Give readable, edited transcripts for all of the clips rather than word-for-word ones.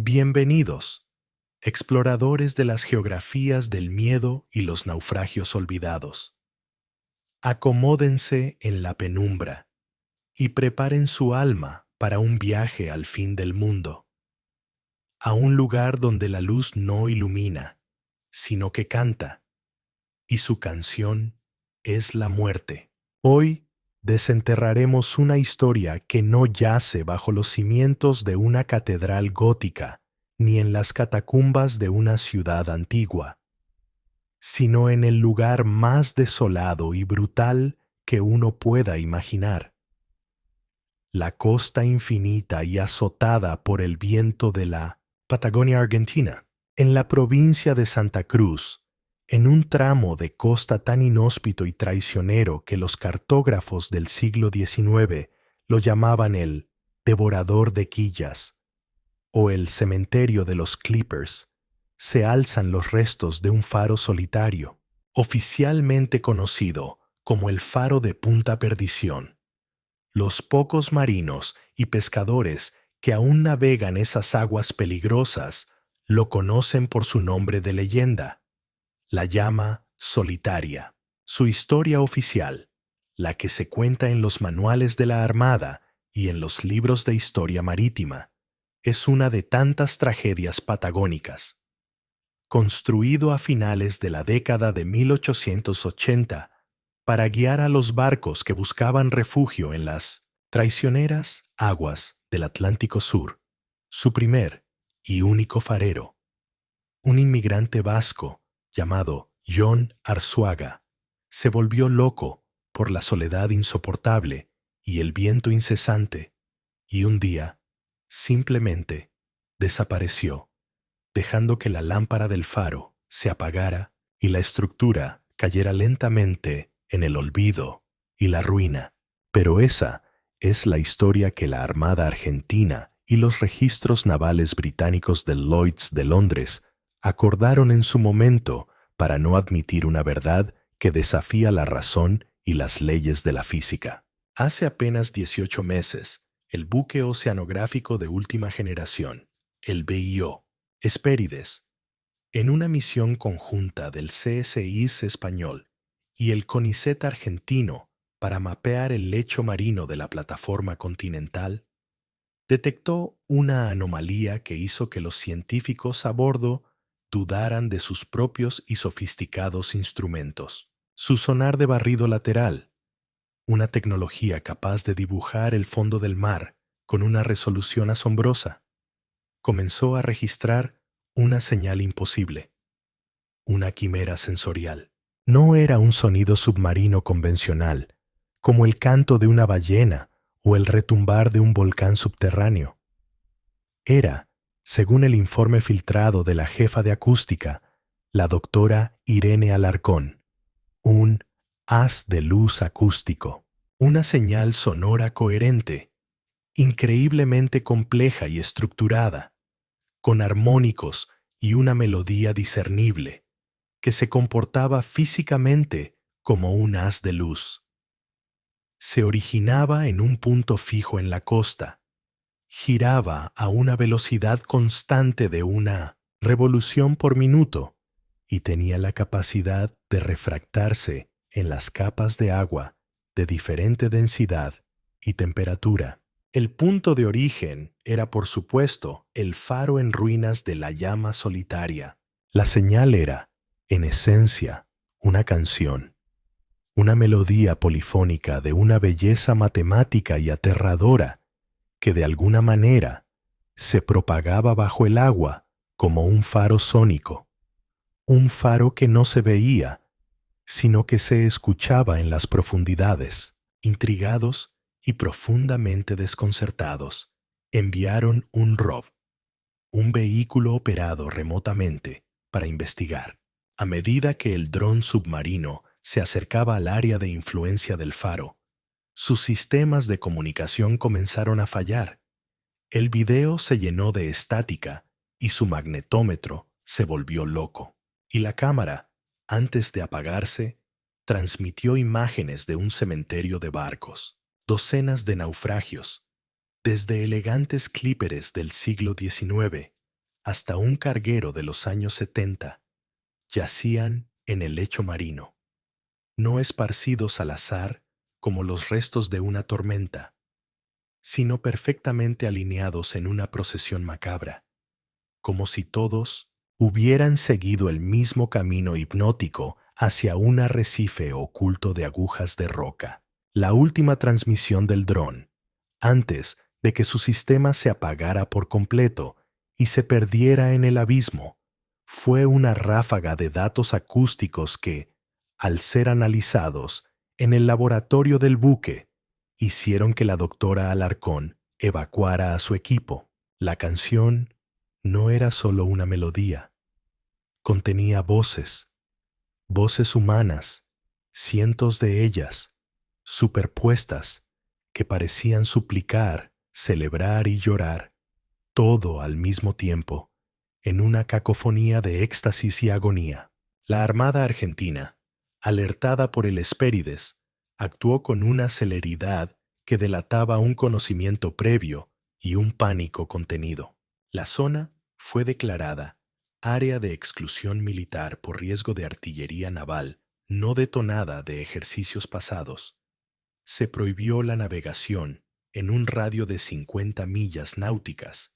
Bienvenidos, exploradores de las geografías del miedo y los naufragios olvidados. Acomódense en la penumbra y preparen su alma para un viaje al fin del mundo, a un lugar donde la luz no ilumina, sino que canta, y su canción es la muerte. Hoy desenterraremos una historia que no yace bajo los cimientos de una catedral gótica, ni en las catacumbas de una ciudad antigua, sino en el lugar más desolado y brutal que uno pueda imaginar. La costa infinita y azotada por el viento de la Patagonia Argentina, en la provincia de Santa Cruz, en un tramo de costa tan inhóspito y traicionero que los cartógrafos del siglo XIX lo llamaban el devorador de quillas o el cementerio de los Clippers, se alzan los restos de un faro solitario, oficialmente conocido como el Faro de Punta Perdición. Los pocos marinos y pescadores que aún navegan esas aguas peligrosas lo conocen por su nombre de leyenda, la llama solitaria. Su historia oficial, la que se cuenta en los manuales de la Armada y en los libros de historia marítima, es una de tantas tragedias patagónicas. Construido a finales de la década de 1880 para guiar a los barcos que buscaban refugio en las traicioneras aguas del Atlántico Sur, su primer y único farero, un inmigrante vasco llamado Jon Arzuaga, se volvió loco por la soledad insoportable y el viento incesante, y un día, simplemente, desapareció, dejando que la lámpara del faro se apagara y la estructura cayera lentamente en el olvido y la ruina. Pero esa es la historia que la Armada Argentina y los registros navales británicos del Lloyd's de Londres acordaron en su momento para no admitir una verdad que desafía la razón y las leyes de la física. Hace apenas 18 meses, el buque oceanográfico de última generación, el BIO, Hespérides, en una misión conjunta del CSIS español y el CONICET argentino para mapear el lecho marino de la plataforma continental, detectó una anomalía que hizo que los científicos a bordo dudaran de sus propios y sofisticados instrumentos. Su sonar de barrido lateral, una tecnología capaz de dibujar el fondo del mar con una resolución asombrosa, comenzó a registrar una señal imposible, una quimera sensorial. No era un sonido submarino convencional, como el canto de una ballena o el retumbar de un volcán subterráneo. Era, según el informe filtrado de la jefa de acústica, la doctora Irene Alarcón, un haz de luz acústico, una señal sonora coherente, increíblemente compleja y estructurada, con armónicos y una melodía discernible, que se comportaba físicamente como un haz de luz. Se originaba en un punto fijo en la costa, giraba a una velocidad constante de una revolución por minuto y tenía la capacidad de refractarse en las capas de agua de diferente densidad y temperatura. El punto de origen era, por supuesto, el faro en ruinas de la llama solitaria. La señal era, en esencia, una canción, una melodía polifónica de una belleza matemática y aterradora que de alguna manera se propagaba bajo el agua como un faro sónico, un faro que no se veía, sino que se escuchaba en las profundidades. Intrigados y profundamente desconcertados, enviaron un ROV, un vehículo operado remotamente, para investigar. A medida que el dron submarino se acercaba al área de influencia del faro, sus sistemas de comunicación comenzaron a fallar. El video se llenó de estática y su magnetómetro se volvió loco. Y la cámara, antes de apagarse, transmitió imágenes de un cementerio de barcos, docenas de naufragios, desde elegantes clíperes del siglo XIX hasta un carguero de los años 70, yacían en el lecho marino, no esparcidos al azar como los restos de una tormenta, sino perfectamente alineados en una procesión macabra, como si todos hubieran seguido el mismo camino hipnótico hacia un arrecife oculto de agujas de roca. La última transmisión del dron, antes de que su sistema se apagara por completo y se perdiera en el abismo, fue una ráfaga de datos acústicos que, al ser analizados en el laboratorio del buque, hicieron que la doctora Alarcón evacuara a su equipo. La canción no era solo una melodía, contenía voces, voces humanas, cientos de ellas, superpuestas, que parecían suplicar, celebrar y llorar, todo al mismo tiempo, en una cacofonía de éxtasis y agonía. La Armada Argentina, alertada por el Hespérides, actuó con una celeridad que delataba un conocimiento previo y un pánico contenido. La zona fue declarada área de exclusión militar por riesgo de artillería naval no detonada de ejercicios pasados. Se prohibió la navegación en un radio de 50 millas náuticas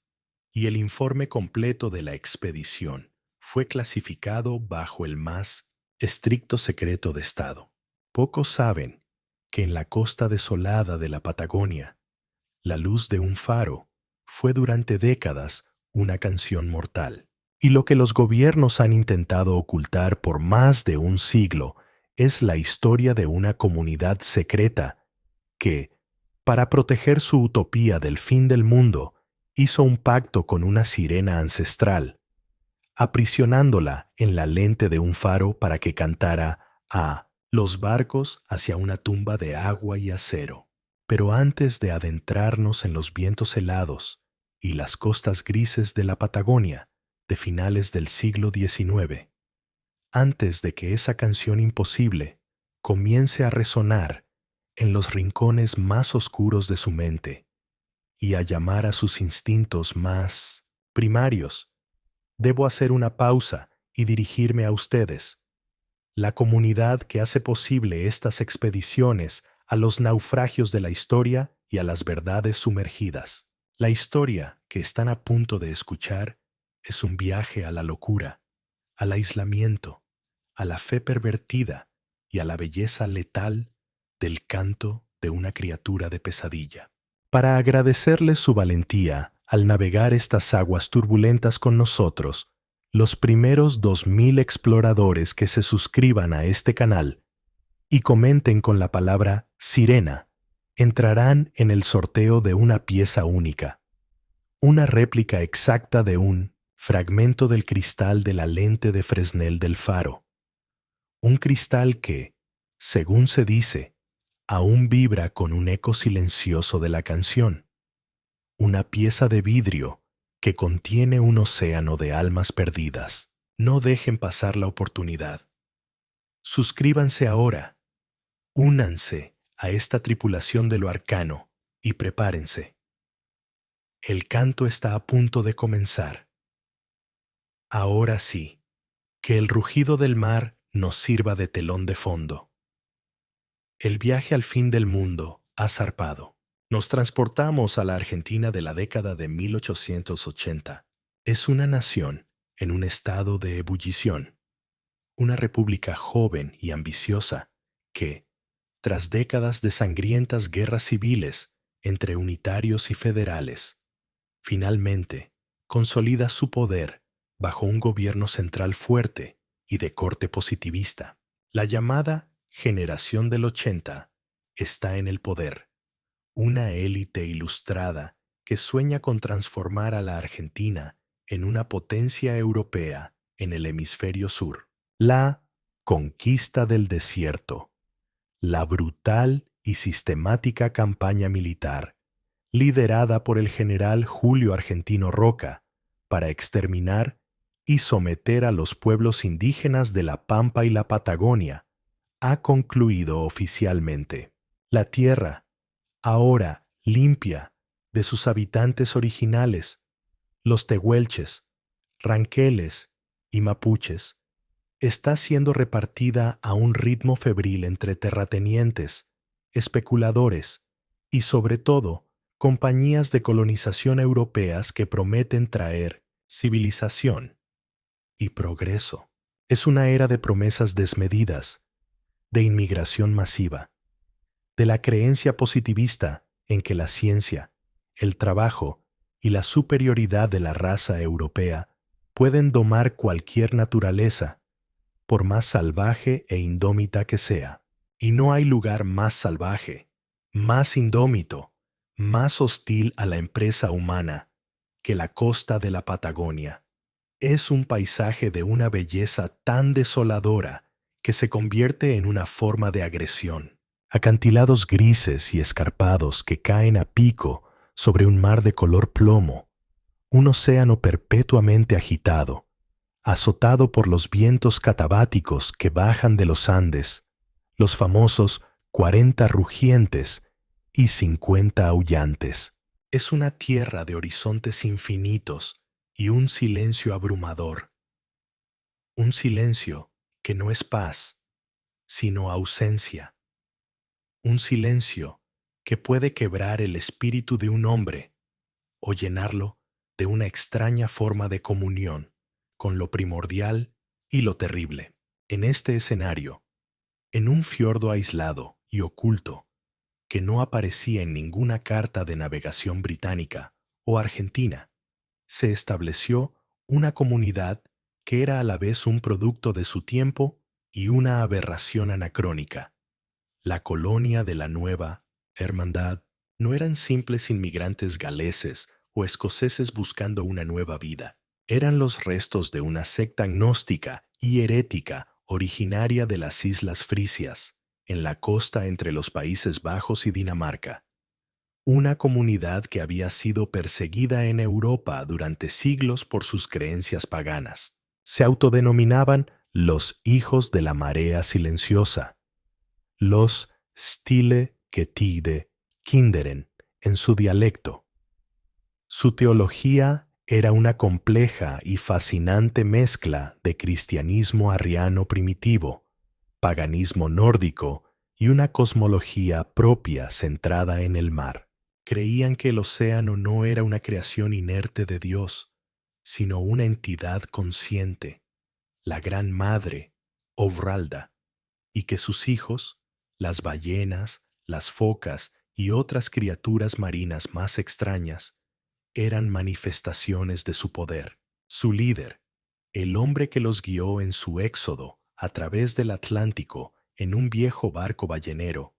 y el informe completo de la expedición fue clasificado bajo el más estricto secreto de Estado. Pocos saben que en la costa desolada de la Patagonia, la luz de un faro fue durante décadas una canción mortal. Y lo que los gobiernos han intentado ocultar por más de un siglo es la historia de una comunidad secreta que, para proteger su utopía del fin del mundo, hizo un pacto con una sirena ancestral, aprisionándola en la lente de un faro para que cantara a los barcos hacia una tumba de agua y acero. Pero antes de adentrarnos en los vientos helados y las costas grises de la Patagonia de finales del siglo XIX, antes de que esa canción imposible comience a resonar en los rincones más oscuros de su mente y a llamar a sus instintos más primarios, debo hacer una pausa y dirigirme a ustedes, la comunidad que hace posible estas expediciones a los naufragios de la historia y a las verdades sumergidas. La historia que están a punto de escuchar es un viaje a la locura, al aislamiento, a la fe pervertida y a la belleza letal del canto de una criatura de pesadilla. Para agradecerles su valentía al navegar estas aguas turbulentas con nosotros, los primeros 2000 exploradores que se suscriban a este canal y comenten con la palabra Sirena entrarán en el sorteo de una pieza única, una réplica exacta de un fragmento del cristal de la lente de Fresnel del faro, un cristal que, según se dice, aún vibra con un eco silencioso de la canción, una pieza de vidrio que contiene un océano de almas perdidas. No dejen pasar la oportunidad. Suscríbanse ahora, únanse a esta tripulación de lo arcano y prepárense. El canto está a punto de comenzar. Ahora sí, que el rugido del mar nos sirva de telón de fondo. El viaje al fin del mundo ha zarpado. Nos transportamos a la Argentina de la década de 1880. Es una nación en un estado de ebullición, una república joven y ambiciosa que, tras décadas de sangrientas guerras civiles entre unitarios y federales, finalmente consolida su poder bajo un gobierno central fuerte y de corte positivista. La llamada Generación del 80 está en el poder, una élite ilustrada que sueña con transformar a la Argentina en una potencia europea en el hemisferio sur. La conquista del desierto, la brutal y sistemática campaña militar, liderada por el general Julio Argentino Roca, para exterminar y someter a los pueblos indígenas de la Pampa y la Patagonia, ha concluido oficialmente. La tierra, ahora limpia de sus habitantes originales, los tehuelches, ranqueles y mapuches, está siendo repartida a un ritmo febril entre terratenientes, especuladores y, sobre todo, compañías de colonización europeas que prometen traer civilización y progreso. Es una era de promesas desmedidas, de inmigración masiva, de la creencia positivista en que la ciencia, el trabajo y la superioridad de la raza europea pueden domar cualquier naturaleza, por más salvaje e indómita que sea. Y no hay lugar más salvaje, más indómito, más hostil a la empresa humana que la costa de la Patagonia. Es un paisaje de una belleza tan desoladora que se convierte en una forma de agresión. Acantilados grises y escarpados que caen a pico sobre un mar de color plomo, un océano perpetuamente agitado, azotado por los vientos catabáticos que bajan de los Andes, los famosos 40 rugientes y 50 aullantes. Es una tierra de horizontes infinitos y un silencio abrumador. Un silencio que no es paz, sino ausencia. Un silencio que puede quebrar el espíritu de un hombre o llenarlo de una extraña forma de comunión con lo primordial y lo terrible. En este escenario, en un fiordo aislado y oculto, que no aparecía en ninguna carta de navegación británica o argentina, se estableció una comunidad que era a la vez un producto de su tiempo y una aberración anacrónica. La colonia de la Nueva Hermandad no eran simples inmigrantes galeses o escoceses buscando una nueva vida. Eran los restos de una secta gnóstica y herética originaria de las Islas Frisias, en la costa entre los Países Bajos y Dinamarca. Una comunidad que había sido perseguida en Europa durante siglos por sus creencias paganas. Se autodenominaban los hijos de la marea silenciosa, los Stille Getide Kinderen en su dialecto. Su teología era una compleja y fascinante mezcla de cristianismo arriano primitivo, paganismo nórdico y una cosmología propia centrada en el mar. Creían que el océano no era una creación inerte de Dios, sino una entidad consciente, la Gran Madre, Ovralda, y que sus hijos, las ballenas, las focas y otras criaturas marinas más extrañas, eran manifestaciones de su poder. Su líder, el hombre que los guió en su éxodo a través del Atlántico en un viejo barco ballenero,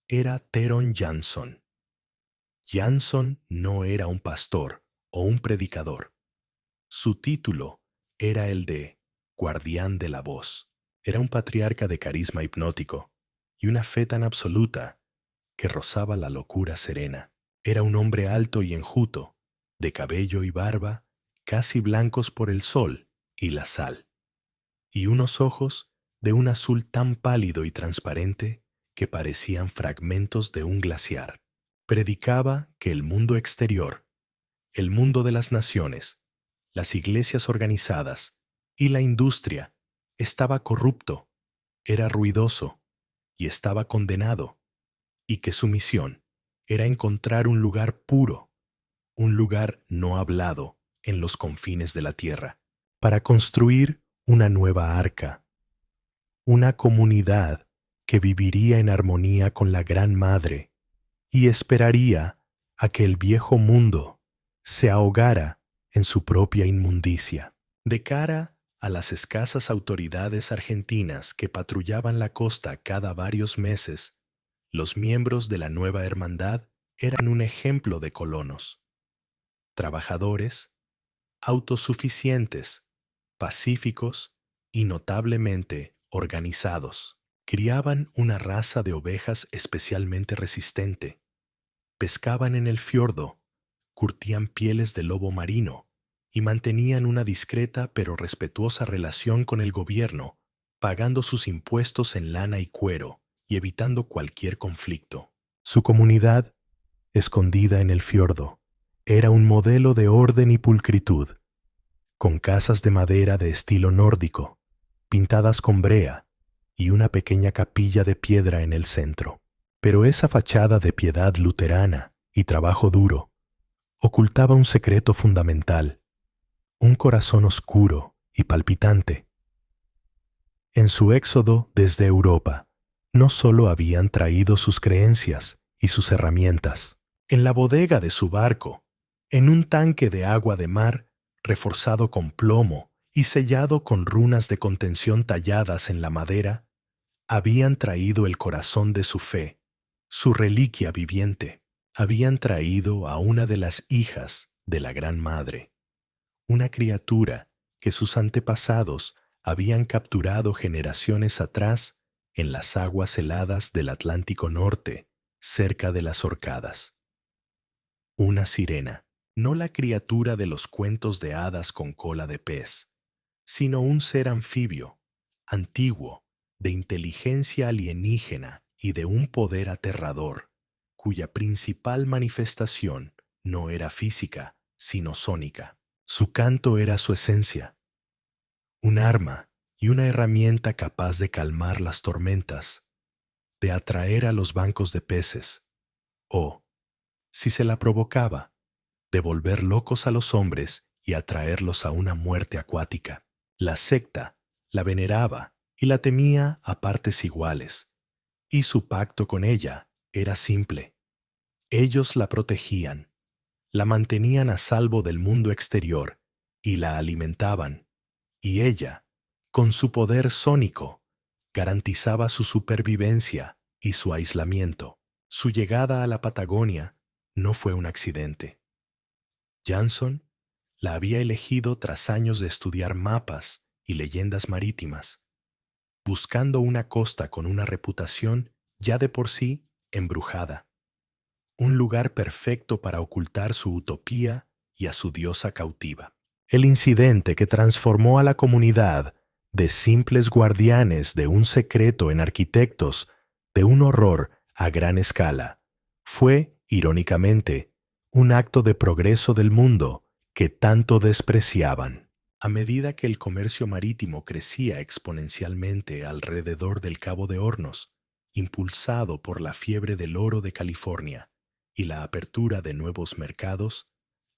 era Theron Jansson. Jansson no era un pastor o un predicador. Su título era el de Guardián de la Voz. Era un patriarca de carisma hipnótico y una fe tan absoluta que rozaba la locura serena. Era un hombre alto y enjuto, de cabello y barba casi blancos por el sol y la sal, y unos ojos de un azul tan pálido y transparente que parecían fragmentos de un glaciar. Predicaba que el mundo exterior, el mundo de las naciones, las iglesias organizadas y la industria estaba corrupto, era ruidoso y estaba condenado, y que su misión era encontrar un lugar puro, un lugar no hablado en los confines de la tierra, para construir una nueva arca, una comunidad que viviría en armonía con la Gran Madre y esperaría a que el viejo mundo se ahogara en su propia inmundicia. De cara a las escasas autoridades argentinas que patrullaban la costa cada varios meses, los miembros de la nueva hermandad eran un ejemplo de colonos. Trabajadores, autosuficientes, pacíficos y notablemente organizados. Criaban una raza de ovejas especialmente resistente. Pescaban en el fiordo, curtían pieles de lobo marino y mantenían una discreta pero respetuosa relación con el gobierno, pagando sus impuestos en lana y cuero y evitando cualquier conflicto. Su comunidad, escondida en el fiordo, era un modelo de orden y pulcritud. con casas de madera de estilo nórdico, pintadas con brea, y una pequeña capilla de piedra en el centro. Pero esa fachada de piedad luterana y trabajo duro ocultaba un secreto fundamental, un corazón oscuro y palpitante. En su éxodo desde Europa, no solo habían traído sus creencias y sus herramientas. En la bodega de su barco, en un tanque de agua de mar, reforzado con plomo y sellado con runas de contención talladas en la madera, habían traído el corazón de su fe, su reliquia viviente. Habían traído a una de las hijas de la Gran Madre, una criatura que sus antepasados habían capturado generaciones atrás en las aguas heladas del Atlántico Norte, cerca de las Orcadas. Una sirena, no la criatura de los cuentos de hadas con cola de pez, sino un ser anfibio, antiguo, de inteligencia alienígena y de un poder aterrador, cuya principal manifestación no era física, sino sónica. Su canto era su esencia, un arma y una herramienta capaz de calmar las tormentas, de atraer a los bancos de peces, o, si se la provocaba, de volver locos a los hombres y atraerlos a una muerte acuática. La secta la veneraba y la temía a partes iguales, y su pacto con ella era simple. Ellos la protegían, la mantenían a salvo del mundo exterior y la alimentaban, y ella, con su poder sónico, garantizaba su supervivencia y su aislamiento. Su llegada a la Patagonia no fue un accidente. Jansson la había elegido tras años de estudiar mapas y leyendas marítimas, buscando una costa con una reputación ya de por sí embrujada, un lugar perfecto para ocultar su utopía y a su diosa cautiva. El incidente que transformó a la comunidad de simples guardianes de un secreto en arquitectos de un horror a gran escala fue, irónicamente, un acto de progreso del mundo que tanto despreciaban. A medida que el comercio marítimo crecía exponencialmente alrededor del Cabo de Hornos, impulsado por la fiebre del oro de California y la apertura de nuevos mercados,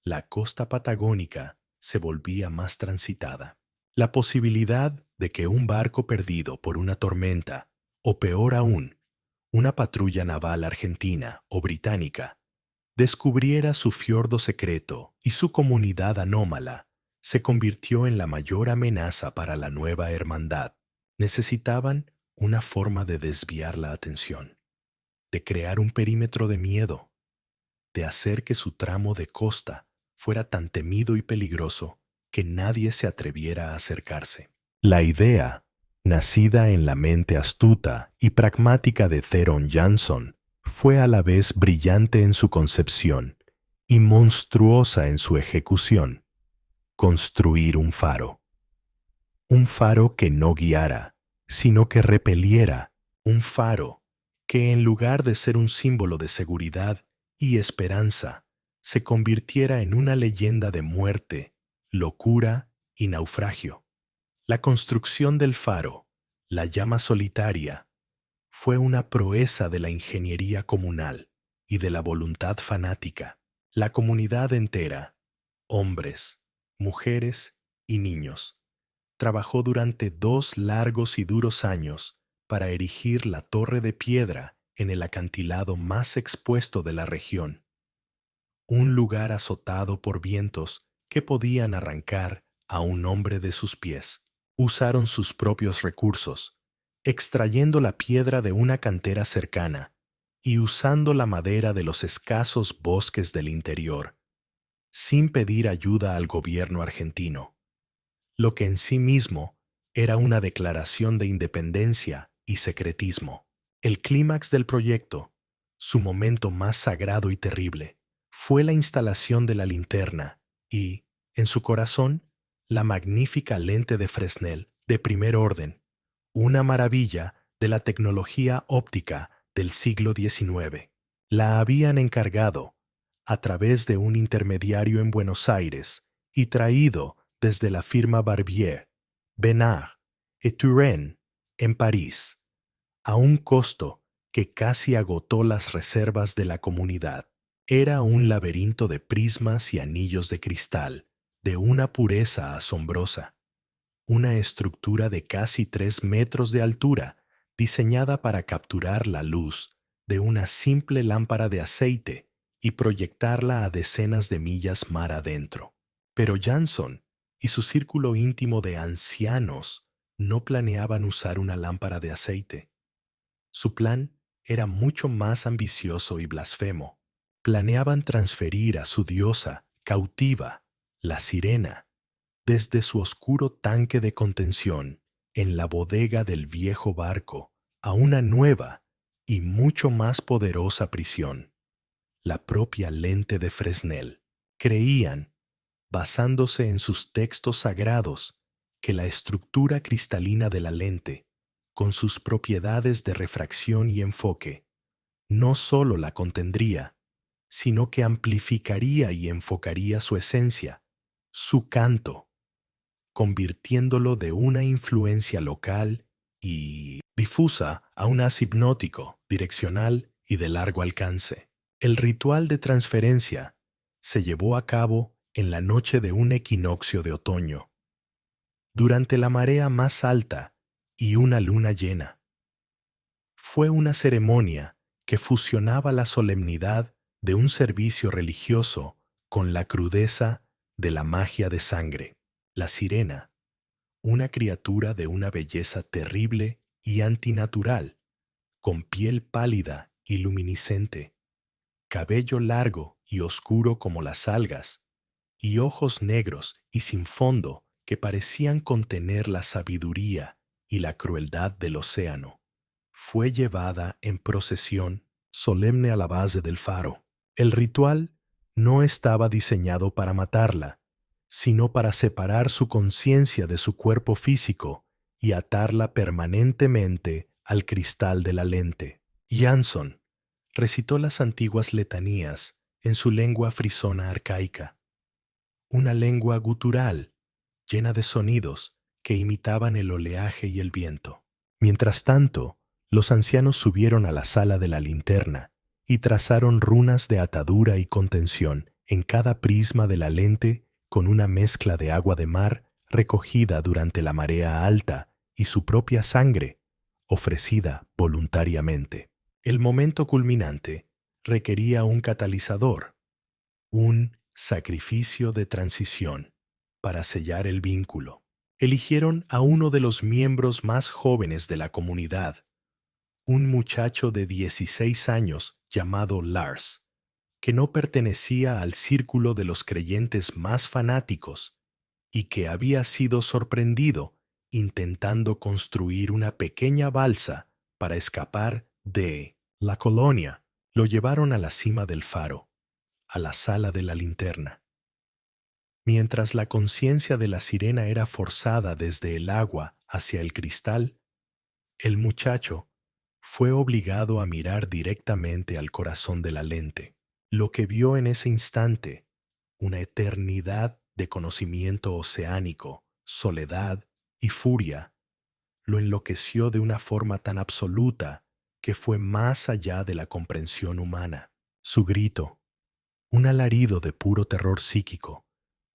la costa patagónica se volvía más transitada. La posibilidad de que un barco perdido por una tormenta, o peor aún, una patrulla naval argentina o británica, descubriera su fiordo secreto y su comunidad anómala, se convirtió en la mayor amenaza para la nueva hermandad. Necesitaban una forma de desviar la atención, de crear un perímetro de miedo, de hacer que su tramo de costa fuera tan temido y peligroso que nadie se atreviera a acercarse. La idea, nacida en la mente astuta y pragmática de Theron Jansson, fue a la vez brillante en su concepción y monstruosa en su ejecución: construir un faro. Un faro que no guiara, sino que repeliera. Un faro que, en lugar de ser un símbolo de seguridad y esperanza, se convirtiera en una leyenda de muerte, locura y naufragio. La construcción del faro, la llama solitaria, fue una proeza de la ingeniería comunal y de la voluntad fanática. La comunidad entera, hombres, mujeres y niños, trabajó durante 2 largos y duros años para erigir la torre de piedra en el acantilado más expuesto de la región, un lugar azotado por vientos que podían arrancar a un hombre de sus pies. Usaron sus propios recursos, extrayendo la piedra de una cantera cercana y usando la madera de los escasos bosques del interior, sin pedir ayuda al gobierno argentino, lo que en sí mismo era una declaración de independencia y secretismo. El clímax del proyecto, su momento más sagrado y terrible, fue la instalación de la linterna y, en su corazón, la magnífica lente de Fresnel de primer orden, una maravilla de la tecnología óptica del siglo XIX. La habían encargado, a través de un intermediario en Buenos Aires, y traído desde la firma Barbier, Benard y Turenne en París, a un costo que casi agotó las reservas de la comunidad. Era un laberinto de prismas y anillos de cristal, de una pureza asombrosa. Una estructura de casi 3 metros de altura, diseñada para capturar la luz de una simple lámpara de aceite y proyectarla a decenas de millas mar adentro. Pero Jansson y su círculo íntimo de ancianos no planeaban usar una lámpara de aceite. Su plan era mucho más ambicioso y blasfemo. Planeaban transferir a su diosa cautiva, la sirena, desde su oscuro tanque de contención en la bodega del viejo barco a una nueva y mucho más poderosa prisión, la propia lente de Fresnel. Creían, basándose en sus textos sagrados, que la estructura cristalina de la lente, con sus propiedades de refracción y enfoque, no sólo la contendría, sino que amplificaría y enfocaría su esencia, su canto, convirtiéndolo de una influencia local y difusa a un haz hipnótico, direccional y de largo alcance. El ritual de transferencia se llevó a cabo en la noche de un equinoccio de otoño, durante la marea más alta y una luna llena. Fue una ceremonia que fusionaba la solemnidad de un servicio religioso con la crudeza de la magia de sangre. La sirena, una criatura de una belleza terrible y antinatural, con piel pálida y luminiscente, cabello largo y oscuro como las algas, y ojos negros y sin fondo que parecían contener la sabiduría y la crueldad del océano, fue llevada en procesión solemne a la base del faro. El ritual no estaba diseñado para matarla, sino para separar su conciencia de su cuerpo físico y atarla permanentemente al cristal de la lente. Jansson recitó las antiguas letanías en su lengua frisona arcaica, una lengua gutural, llena de sonidos que imitaban el oleaje y el viento. Mientras tanto, los ancianos subieron a la sala de la linterna y trazaron runas de atadura y contención en cada prisma de la lente con una mezcla de agua de mar recogida durante la marea alta y su propia sangre, ofrecida voluntariamente. El momento culminante requería un catalizador, un sacrificio de transición para sellar el vínculo. Eligieron a uno de los miembros más jóvenes de la comunidad, un muchacho de 16 años llamado Lars, que no pertenecía al círculo de los creyentes más fanáticos y que había sido sorprendido intentando construir una pequeña balsa para escapar de la colonia. Lo llevaron a la cima del faro, a la sala de la linterna. Mientras la conciencia de la sirena era forzada desde el agua hacia el cristal, el muchacho fue obligado a mirar directamente al corazón de la lente. Lo que vio en ese instante, una eternidad de conocimiento oceánico, soledad y furia, lo enloqueció de una forma tan absoluta que fue más allá de la comprensión humana. Su grito, un alarido de puro terror psíquico,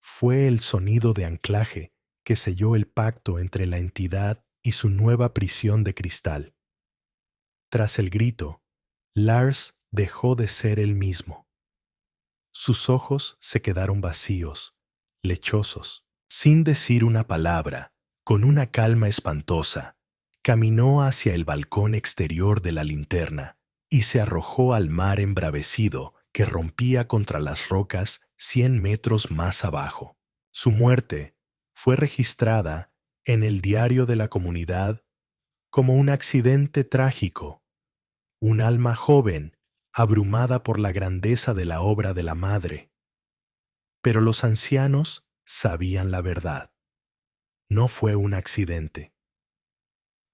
fue el sonido de anclaje que selló el pacto entre la entidad y su nueva prisión de cristal. Tras el grito, Lars dejó de ser él mismo. Sus ojos se quedaron vacíos, lechosos. Sin decir una palabra, con una calma espantosa, caminó hacia el balcón exterior de la linterna y se arrojó al mar embravecido que rompía contra las rocas 100 metros más abajo. Su muerte fue registrada en el diario de la comunidad como un accidente trágico, un alma joven abrumada por la grandeza de la obra de la madre. Pero los ancianos sabían la verdad. No fue un accidente.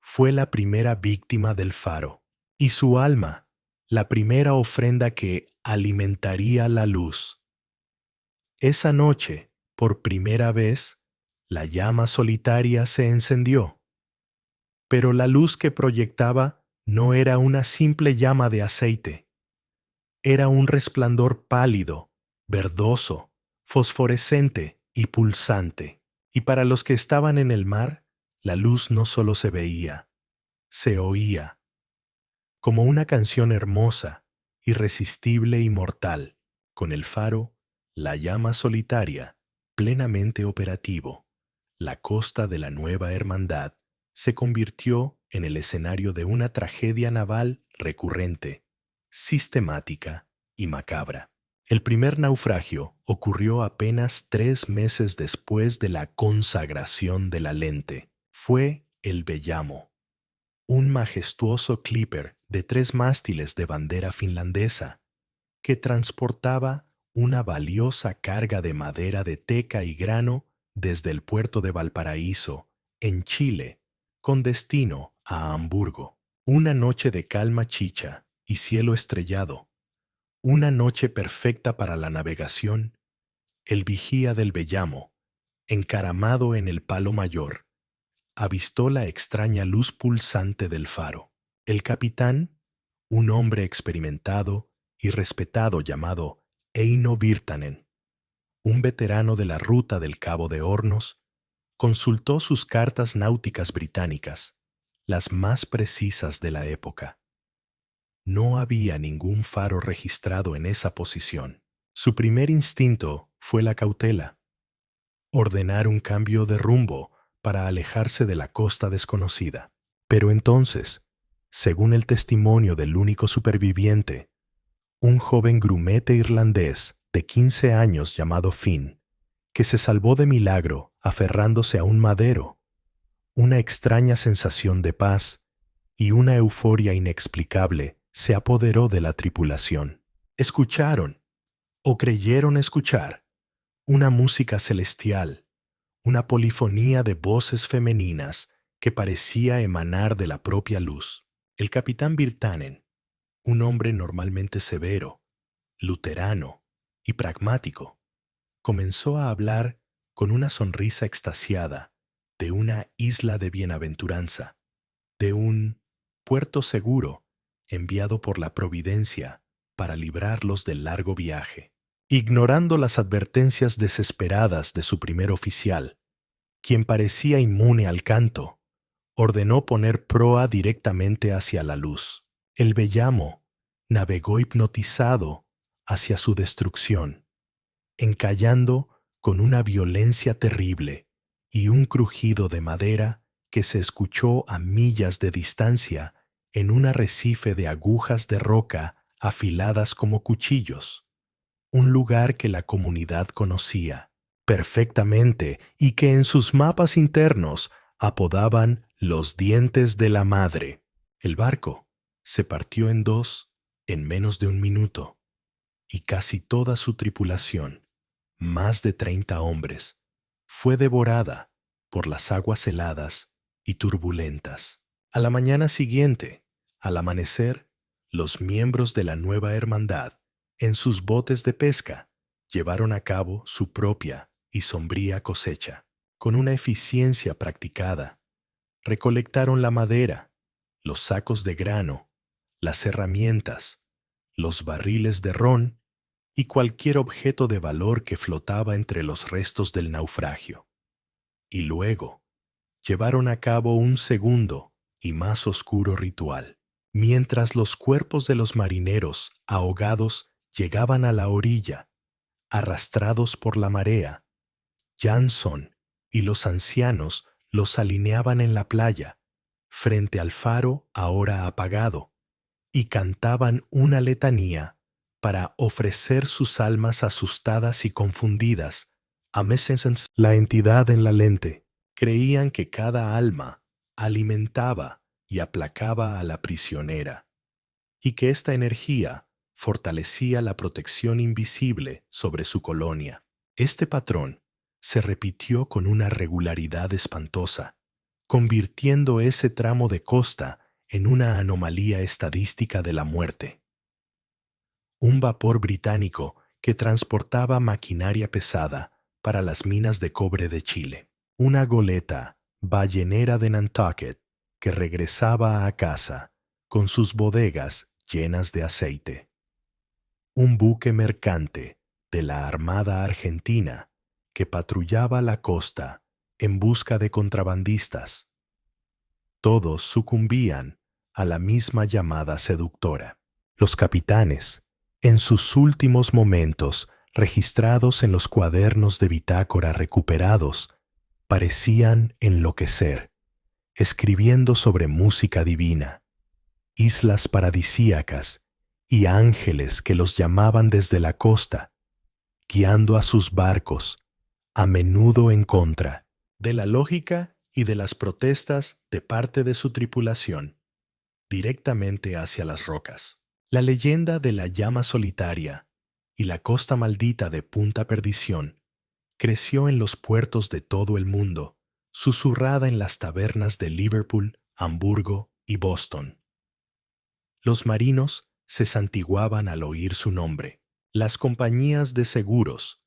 Fue la primera víctima del faro, y su alma, la primera ofrenda que alimentaría la luz. Esa noche, por primera vez, La llama solitaria se encendió, pero la luz que proyectaba no era una simple llama de aceite. Era un resplandor pálido, verdoso, fosforescente y pulsante. Y para los que estaban en el mar, la luz no solo se veía, se oía, como una canción hermosa, irresistible y mortal, con el faro, la llama solitaria, plenamente operativo. La costa de la Nueva Hermandad se convirtió en el escenario de una tragedia naval recurrente, sistemática y macabra. El primer naufragio ocurrió apenas 3 meses después de la consagración de la lente. Fue el Bellamo, un majestuoso clipper de 3 mástiles de bandera finlandesa que transportaba una valiosa carga de madera de teca y grano desde el puerto de Valparaíso, en Chile, con destino a Hamburgo. Una noche de calma chicha y cielo estrellado, una noche perfecta para la navegación. El vigía del Bellamo, encaramado en el palo mayor, avistó la extraña luz pulsante del faro. El capitán, un hombre experimentado y respetado llamado Eino Virtanen, un veterano de la ruta del Cabo de Hornos, consultó sus cartas náuticas británicas, las más precisas de la época. No había ningún faro registrado en esa posición. Su primer instinto fue la cautela, ordenar un cambio de rumbo para alejarse de la costa desconocida. Pero entonces, según el testimonio del único superviviente, un joven grumete irlandés de 15 años llamado Finn, que se salvó de milagro aferrándose a un madero, una extraña sensación de paz y una euforia inexplicable se apoderó de la tripulación. Escucharon, o creyeron escuchar, una música celestial, una polifonía de voces femeninas que parecía emanar de la propia luz. El capitán Virtanen, un hombre normalmente severo, luterano y pragmático, comenzó a hablar con una sonrisa extasiada de una isla de bienaventuranza, de un puerto seguro enviado por la providencia para librarlos del largo viaje. Ignorando las advertencias desesperadas de su primer oficial, quien parecía inmune al canto, ordenó poner proa directamente hacia la luz. El Bellamo navegó hipnotizado hacia su destrucción, encallando con una violencia terrible y un crujido de madera que se escuchó a millas de distancia en un arrecife de agujas de roca afiladas como cuchillos, un lugar que la comunidad conocía perfectamente y que en sus mapas internos apodaban los dientes de la madre. El barco se partió en dos en menos de un minuto y casi toda su tripulación, más de 30 hombres, fue devorada por las aguas heladas y turbulentas. A la mañana siguiente, al amanecer, los miembros de la nueva hermandad, en sus botes de pesca, llevaron a cabo su propia y sombría cosecha. Con una eficiencia practicada, recolectaron la madera, los sacos de grano, las herramientas, los barriles de ron y cualquier objeto de valor que flotaba entre los restos del naufragio. Y luego, llevaron a cabo un segundo y más oscuro ritual. Mientras los cuerpos de los marineros ahogados llegaban a la orilla, arrastrados por la marea, Jansson y los ancianos los alineaban en la playa, frente al faro ahora apagado, y cantaban una letanía para ofrecer sus almas asustadas y confundidas a Messensens, la entidad en la lente. Creían que cada alma alimentaba y aplacaba a la prisionera, y que esta energía fortalecía la protección invisible sobre su colonia. Este patrón se repitió con una regularidad espantosa, convirtiendo ese tramo de costa en una anomalía estadística de la muerte. Un vapor británico que transportaba maquinaria pesada para las minas de cobre de Chile. una goleta ballenera de Nantucket que regresaba a casa con sus bodegas llenas de aceite. Un buque mercante de la Armada Argentina que patrullaba la costa en busca de contrabandistas. Todos sucumbían a la misma llamada seductora. Los capitanes, en sus últimos momentos registrados en los cuadernos de bitácora recuperados, parecían enloquecer, escribiendo sobre música divina, islas paradisíacas y ángeles que los llamaban desde la costa, guiando a sus barcos, a menudo en contra de la lógica y de las protestas de parte de su tripulación, directamente hacia las rocas. La leyenda de la llama solitaria y la costa maldita de Punta Perdición creció en los puertos de todo el mundo, susurrada en las tabernas de Liverpool, Hamburgo y Boston. Los marinos se santiguaban al oír su nombre. Las compañías de seguros,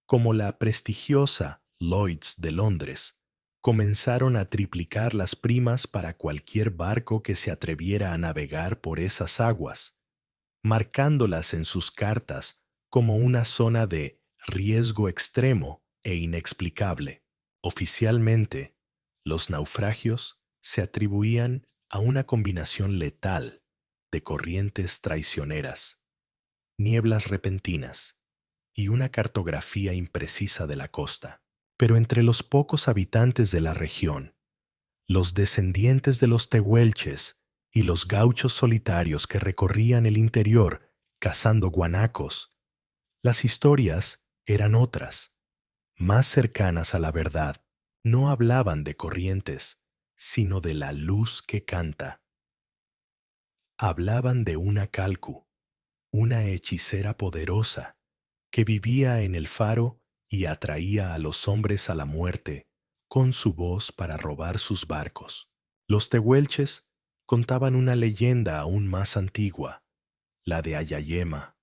como la prestigiosa Lloyd's de Londres, comenzaron a triplicar las primas para cualquier barco que se atreviera a navegar por esas aguas, marcándolas en sus cartas como una zona de riesgo extremo e inexplicable. Oficialmente, los naufragios se atribuían a una combinación letal de corrientes traicioneras, nieblas repentinas y una cartografía imprecisa de la costa. Pero entre los pocos habitantes de la región, los descendientes de los tehuelches y los gauchos solitarios que recorrían el interior cazando guanacos, las historias eran otras, más cercanas a la verdad. No hablaban de corrientes, sino de la luz que canta. Hablaban de una calcu, una hechicera poderosa, que vivía en el faro y atraía a los hombres a la muerte con su voz para robar sus barcos. Los tehuelches contaban una leyenda aún más antigua, la de Ayayema,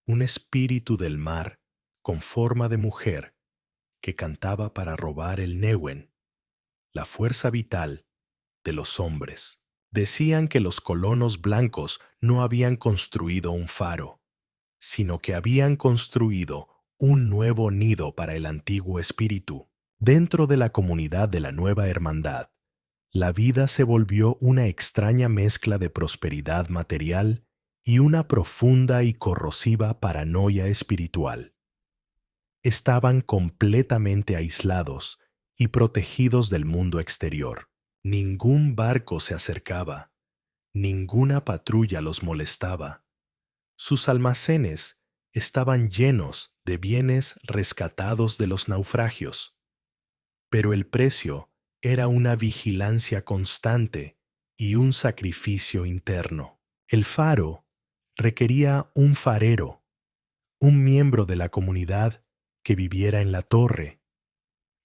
un espíritu del mar con forma de mujer que cantaba para robar el Newen, la fuerza vital de los hombres. Decían que los colonos blancos no habían construido un faro, sino que habían construido un nuevo nido para el antiguo espíritu. Dentro de la comunidad de la nueva hermandad, la vida se volvió una extraña mezcla de prosperidad material y una profunda y corrosiva paranoia espiritual. Estaban completamente aislados y protegidos del mundo exterior. Ningún barco se acercaba, ninguna patrulla los molestaba. Sus almacenes estaban llenos de bienes rescatados de los naufragios, pero el precio era una vigilancia constante y un sacrificio interno. El faro requería un farero, un miembro de la comunidad que viviera en la torre,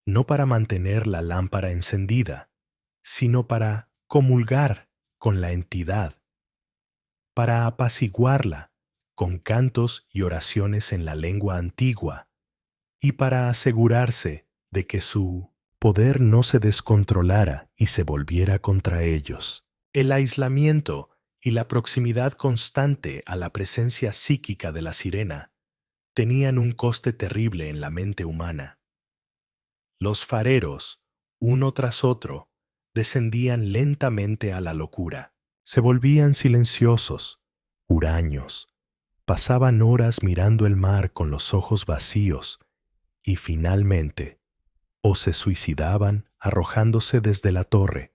no para mantener la lámpara encendida, sino para comulgar con la entidad, para apaciguarla con cantos y oraciones en la lengua antigua, y para asegurarse de que su poder no se descontrolara y se volviera contra ellos. El aislamiento y la proximidad constante a la presencia psíquica de la sirena tenían un coste terrible en la mente humana. Los fareros, uno tras otro, descendían lentamente a la locura. Se volvían silenciosos, huraños, pasaban horas mirando el mar con los ojos vacíos y finalmente o se suicidaban arrojándose desde la torre,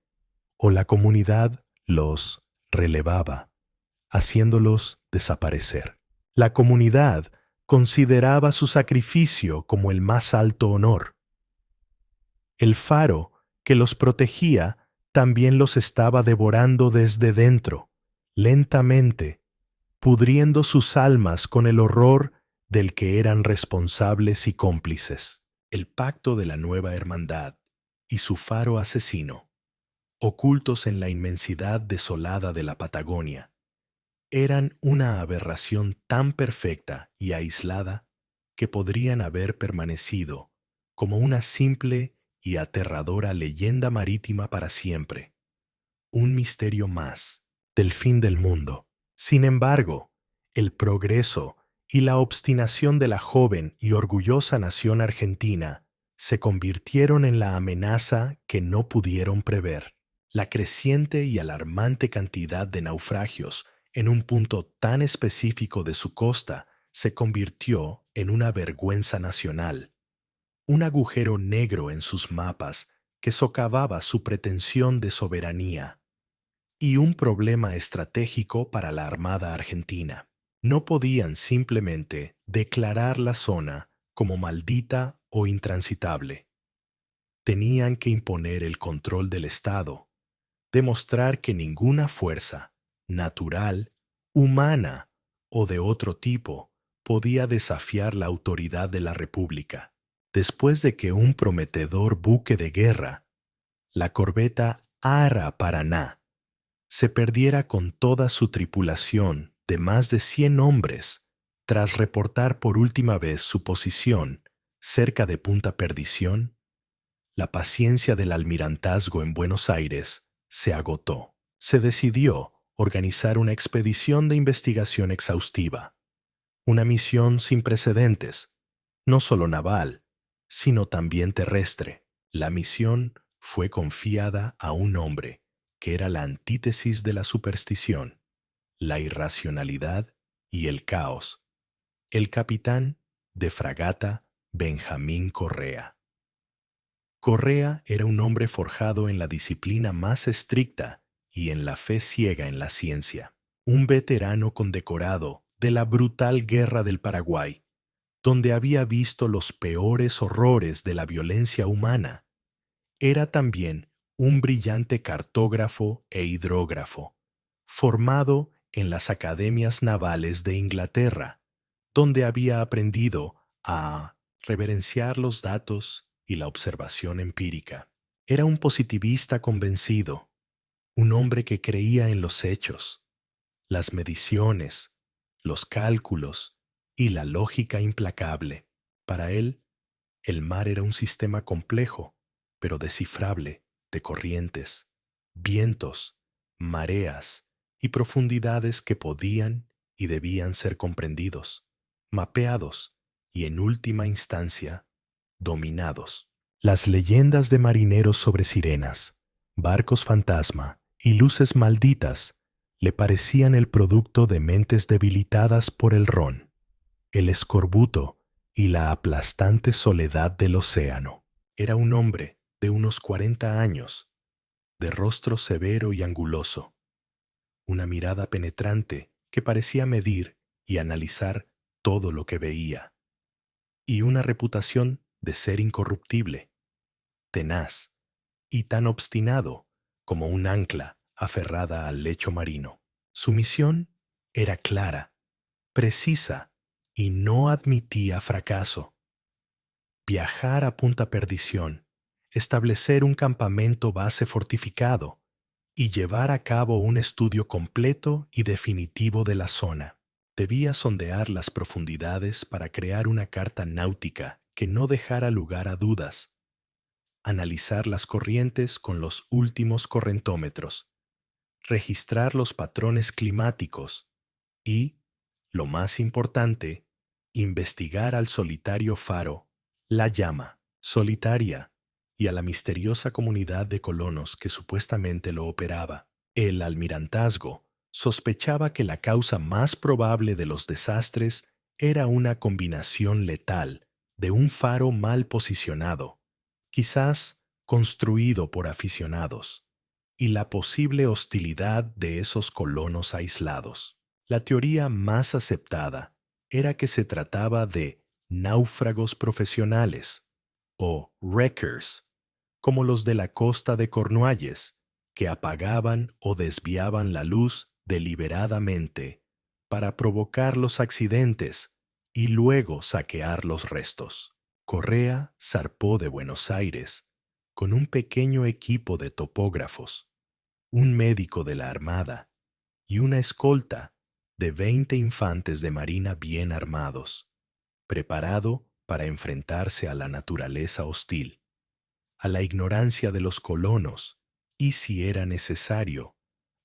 o la comunidad los relevaba, haciéndolos desaparecer. La comunidad consideraba su sacrificio como el más alto honor. El faro que los protegía también los estaba devorando desde dentro, lentamente, pudriendo sus almas con el horror del que eran responsables y cómplices. El pacto de la nueva hermandad y su faro asesino, ocultos en la inmensidad desolada de la Patagonia, eran una aberración tan perfecta y aislada que podrían haber permanecido como una simple y aterradora leyenda marítima para siempre, un misterio más del fin del mundo. Sin embargo, el progreso y la obstinación de la joven y orgullosa nación argentina se convirtieron en la amenaza que no pudieron prever. La creciente y alarmante cantidad de naufragios en un punto tan específico de su costa se convirtió en una vergüenza nacional, un agujero negro en sus mapas que socavaba su pretensión de soberanía, y un problema estratégico para la Armada Argentina. No podían simplemente declarar la zona como maldita o intransitable. Tenían que imponer el control del Estado, demostrar que ninguna fuerza, natural, humana o de otro tipo, podía desafiar la autoridad de la República. Después de que un prometedor buque de guerra, la corbeta Ara Paraná, se perdiera con toda su tripulación de más de 100 hombres, tras reportar por última vez su posición cerca de Punta Perdición, la paciencia del almirantazgo en Buenos Aires se agotó. Se decidió organizar una expedición de investigación exhaustiva, una misión sin precedentes, no solo naval, sino también terrestre. La misión fue confiada a un hombre que era la antítesis de la superstición, la irracionalidad y el caos, el capitán de fragata Benjamín Correa. Correa era un hombre forjado en la disciplina más estricta y en la fe ciega en la ciencia, un veterano condecorado de la brutal guerra del Paraguay, donde había visto los peores horrores de la violencia humana. Era también un brillante cartógrafo e hidrógrafo, formado en las academias navales de Inglaterra, donde había aprendido a reverenciar los datos y la observación empírica. Era un positivista convencido, un hombre que creía en los hechos, las mediciones, los cálculos y la lógica implacable. Para él, el mar era un sistema complejo, pero descifrable, de corrientes, vientos, mareas y profundidades que podían y debían ser comprendidos, mapeados y, en última instancia, dominados. Las leyendas de marineros sobre sirenas, barcos fantasma y luces malditas le parecían el producto de mentes debilitadas por el ron, el escorbuto y la aplastante soledad del océano. Era un hombre de unos 40 años, de rostro severo y anguloso, una mirada penetrante que parecía medir y analizar todo lo que veía, y una reputación de ser incorruptible, tenaz y tan obstinado como un ancla aferrada al lecho marino. Su misión era clara, precisa y no admitía fracaso: viajar a Punta Perdición, establecer un campamento base fortificado y llevar a cabo un estudio completo y definitivo de la zona. Debía sondear las profundidades para crear una carta náutica que no dejara lugar a dudas, analizar las corrientes con los últimos correntómetros, registrar los patrones climáticos y, lo más importante, investigar al solitario faro, la llama, solitaria, y a la misteriosa comunidad de colonos que supuestamente lo operaba. El almirantazgo sospechaba que la causa más probable de los desastres era una combinación letal de un faro mal posicionado, quizás construido por aficionados, y la posible hostilidad de esos colonos aislados. La teoría más aceptada era que se trataba de náufragos profesionales, o wreckers, como los de la costa de Cornualles, que apagaban o desviaban la luz deliberadamente para provocar los accidentes y luego saquear los restos. Correa zarpó de Buenos Aires con un pequeño equipo de topógrafos, un médico de la Armada y una escolta de 20 infantes de marina bien armados, preparado para enfrentarse a la naturaleza hostil. a la ignorancia de los colonos y, si era necesario,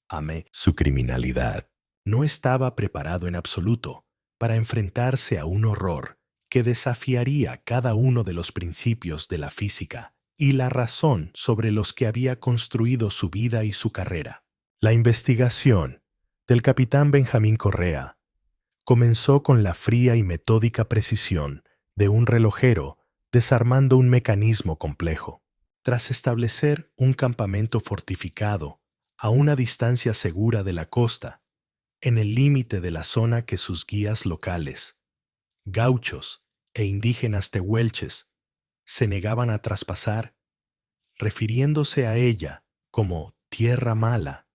amé su criminalidad. No estaba preparado en absoluto para enfrentarse a un horror que desafiaría cada uno de los principios de la física y la razón sobre los que había construido su vida y su carrera. La investigación del capitán Benjamín Correa comenzó con la fría y metódica precisión de un relojero desarmando un mecanismo complejo. Tras establecer un campamento fortificado a una distancia segura de la costa, en el límite de la zona que sus guías locales, gauchos e indígenas tehuelches, se negaban a traspasar, refiriéndose a ella como Tierra Mala,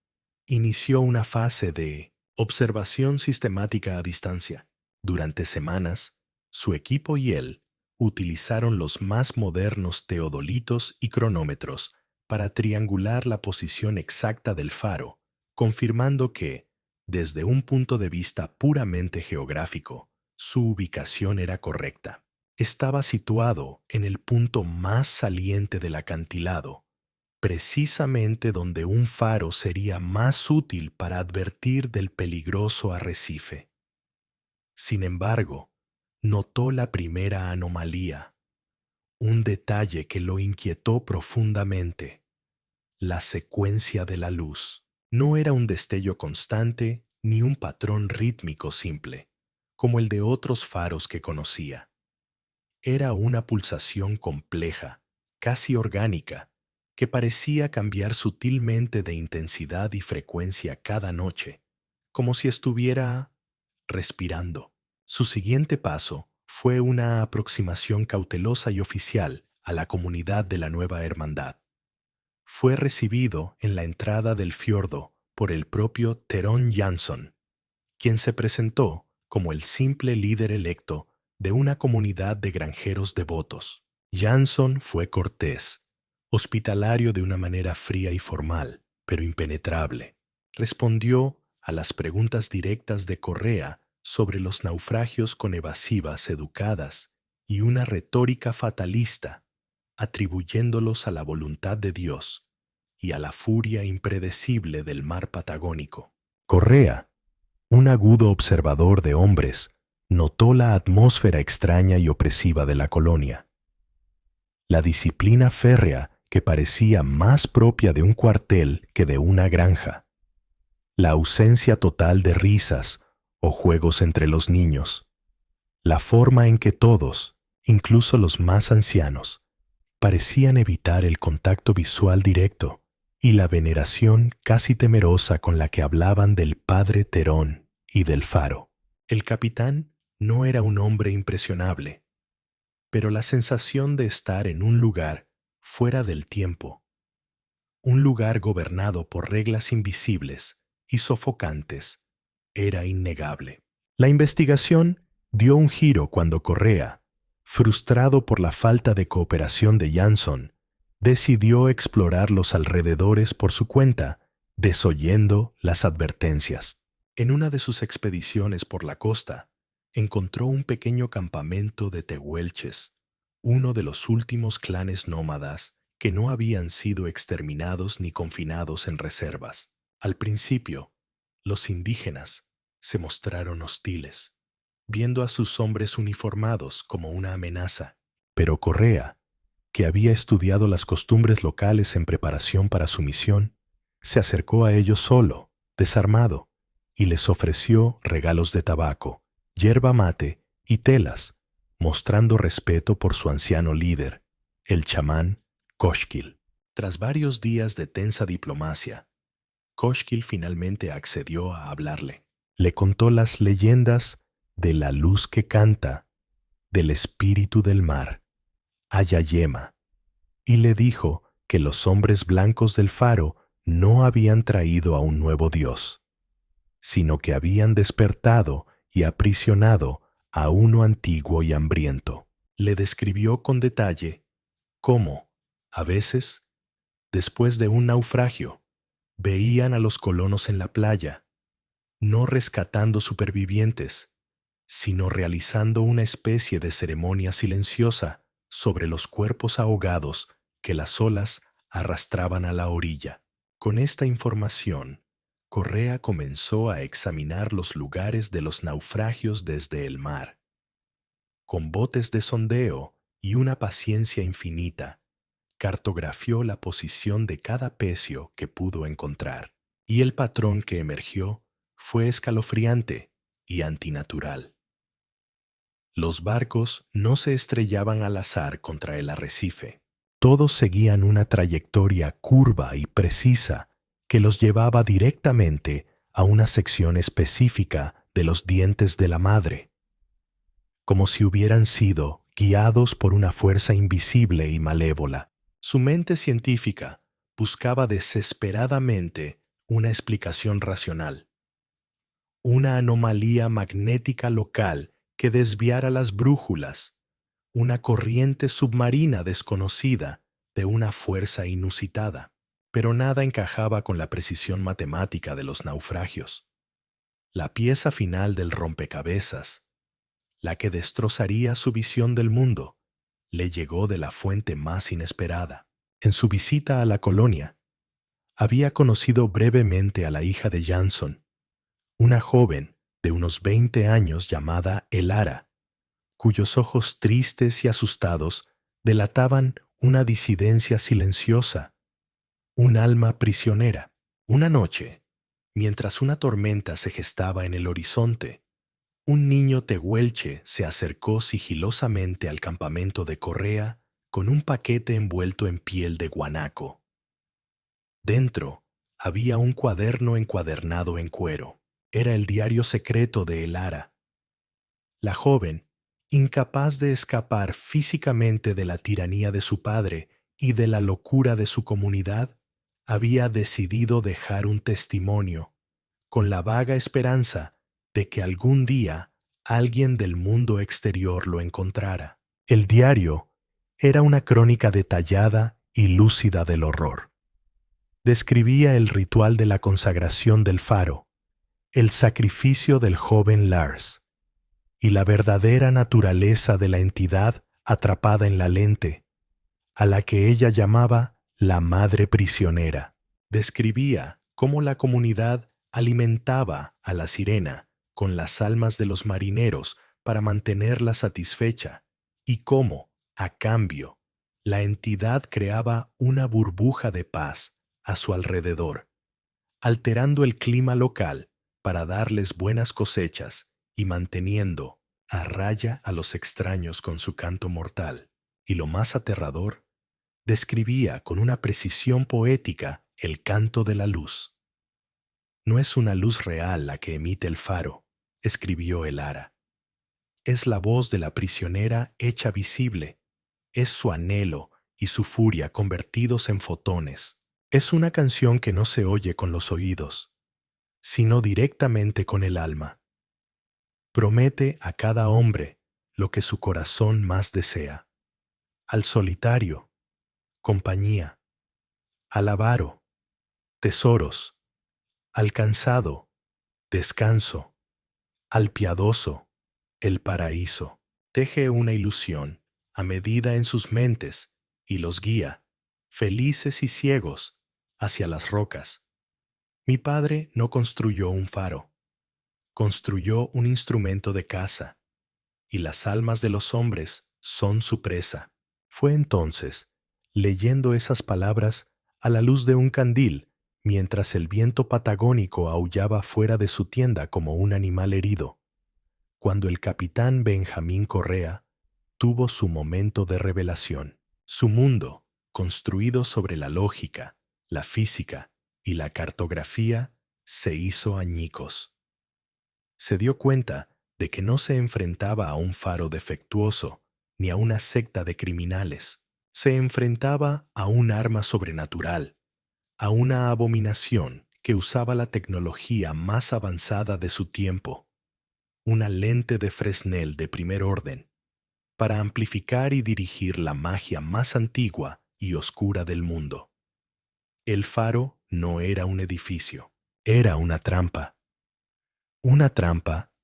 inició una fase de observación sistemática a distancia. Durante semanas, su equipo y él utilizaron los más modernos teodolitos y cronómetros para triangular la posición exacta del faro, confirmando que, desde un punto de vista puramente geográfico, su ubicación era correcta. Estaba situado en el punto más saliente del acantilado, precisamente donde un faro sería más útil para advertir del peligroso arrecife. Sin embargo, notó la primera anomalía, un detalle que lo inquietó profundamente: la secuencia de la luz. No era un destello constante ni un patrón rítmico simple, como el de otros faros que conocía. Era una pulsación compleja, casi orgánica, que parecía cambiar sutilmente de intensidad y frecuencia cada noche, como si estuviera respirando. Su siguiente paso fue una aproximación cautelosa y oficial a la comunidad de la nueva hermandad. Fue recibido en la entrada del fiordo por el propio Theron Jansson, quien se presentó como el simple líder electo de una comunidad de granjeros devotos. Jansson fue cortés, hospitalario de una manera fría y formal, pero impenetrable. Respondió a las preguntas directas de Correa sobre los naufragios con evasivas educadas y una retórica fatalista, atribuyéndolos a la voluntad de Dios y a la furia impredecible del mar Patagónico. Correa, un agudo observador de hombres, notó la atmósfera extraña y opresiva de la colonia. La disciplina férrea que parecía más propia de un cuartel que de una granja. La ausencia total de risas o juegos entre los niños. La forma en que todos, incluso los más ancianos, parecían evitar el contacto visual directo y la veneración casi temerosa con la que hablaban del padre Terón y del faro. El capitán no era un hombre impresionable, pero la sensación de estar en un lugar fuera del tiempo, un lugar gobernado por reglas invisibles y sofocantes, era innegable. La investigación dio un giro cuando Correa, frustrado por la falta de cooperación de Jansson, decidió explorar los alrededores por su cuenta, desoyendo las advertencias. En una de sus expediciones por la costa, encontró un pequeño campamento de tehuelches, uno de los últimos clanes nómadas que no habían sido exterminados ni confinados en reservas. Al principio, los indígenas se mostraron hostiles, viendo a sus hombres uniformados como una amenaza. Pero Correa, que había estudiado las costumbres locales en preparación para su misión, se acercó a ellos solo, desarmado, y les ofreció regalos de tabaco, yerba mate y telas, mostrando respeto por su anciano líder, el chamán Koshkil. Tras varios días de tensa diplomacia, Koshkil finalmente accedió a hablarle. Le contó las leyendas de la luz que canta, del espíritu del mar, Ayayema, y le dijo que los hombres blancos del faro no habían traído a un nuevo dios, sino que habían despertado y aprisionado a uno antiguo y hambriento. Le describió con detalle cómo, a veces, después de un naufragio, veían a los colonos en la playa, no rescatando supervivientes, sino realizando una especie de ceremonia silenciosa sobre los cuerpos ahogados que las olas arrastraban a la orilla. Con esta información, Correa comenzó a examinar los lugares de los naufragios desde el mar. Con botes de sondeo y una paciencia infinita, cartografió la posición de cada pecio que pudo encontrar, y el patrón que emergió fue escalofriante y antinatural. Los barcos no se estrellaban al azar contra el arrecife. Todos seguían una trayectoria curva y precisa que los llevaba directamente a una sección específica de los dientes de la madre, como si hubieran sido guiados por una fuerza invisible y malévola. Su mente científica buscaba desesperadamente una explicación racional, una anomalía magnética local que desviara las brújulas, una corriente submarina desconocida de una fuerza inusitada. Pero nada encajaba con la precisión matemática de los naufragios. La pieza final del rompecabezas, la que destrozaría su visión del mundo, le llegó de la fuente más inesperada. En su visita a la colonia, había conocido brevemente a la hija de Jansson, una joven de unos 20 años llamada Elara, cuyos ojos tristes y asustados delataban una disidencia silenciosa, un alma prisionera. Una noche, mientras una tormenta se gestaba en el horizonte, un niño tehuelche se acercó sigilosamente al campamento de Correa con un paquete envuelto en piel de guanaco. Dentro había un cuaderno encuadernado en cuero. Era el diario secreto de Elara. La joven, incapaz de escapar físicamente de la tiranía de su padre y de la locura de su comunidad, había decidido dejar un testimonio, con la vaga esperanza de que algún día alguien del mundo exterior lo encontrara. El diario era una crónica detallada y lúcida del horror. Describía el ritual de la consagración del faro, el sacrificio del joven Lars, y la verdadera naturaleza de la entidad atrapada en la lente, a la que ella llamaba la madre prisionera. Describía cómo la comunidad alimentaba a la sirena con las almas de los marineros para mantenerla satisfecha y cómo, a cambio, la entidad creaba una burbuja de paz a su alrededor, alterando el clima local para darles buenas cosechas y manteniendo a raya a los extraños con su canto mortal. Y lo más aterrador, describía con una precisión poética el canto de la luz. No es una luz real la que emite el faro, escribió Elara. Es la voz de la prisionera hecha visible, es su anhelo y su furia convertidos en fotones. Es una canción que no se oye con los oídos, sino directamente con el alma. Promete a cada hombre lo que su corazón más desea. Al solitario, compañía. Al avaro, tesoros. Al cansado, descanso. Al piadoso, el paraíso. Teje una ilusión a medida en sus mentes y los guía, felices y ciegos, hacia las rocas. Mi padre no construyó un faro, construyó un instrumento de caza, y las almas de los hombres son su presa. Fue entonces, leyendo esas palabras a la luz de un candil, mientras el viento patagónico aullaba fuera de su tienda como un animal herido, cuando el capitán Benjamín Correa tuvo su momento de revelación. Su mundo, construido sobre la lógica, la física y la cartografía, se hizo añicos. Se dio cuenta de que no se enfrentaba a un faro defectuoso ni a una secta de criminales. Se enfrentaba a un arma sobrenatural, a una abominación que usaba la tecnología más avanzada de su tiempo, una lente de Fresnel de primer orden, para amplificar y dirigir la magia más antigua y oscura del mundo. El faro no era un edificio, era una trampa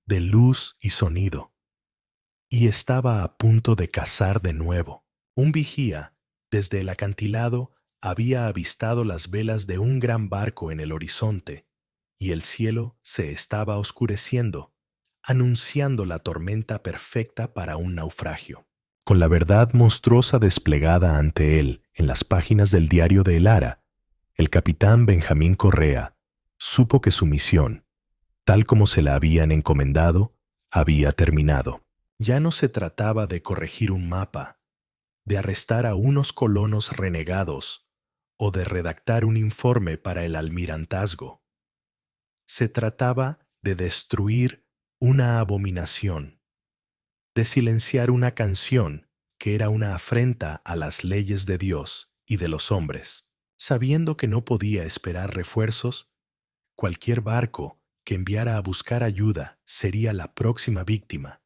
de luz y sonido, y estaba a punto de cazar de nuevo. Un vigía Desde el acantilado había avistado las velas de un gran barco en el horizonte, y el cielo se estaba oscureciendo, anunciando la tormenta perfecta para un naufragio. Con la verdad monstruosa desplegada ante él en las páginas del diario de El Ara, el capitán Benjamín Correa supo que su misión, tal como se la habían encomendado, había terminado. Ya no se trataba de corregir un mapa, de arrestar a unos colonos renegados o de redactar un informe para el almirantazgo. Se trataba de destruir una abominación, de silenciar una canción que era una afrenta a las leyes de Dios y de los hombres. Sabiendo que no podía esperar refuerzos, cualquier barco que enviara a buscar ayuda sería la próxima víctima,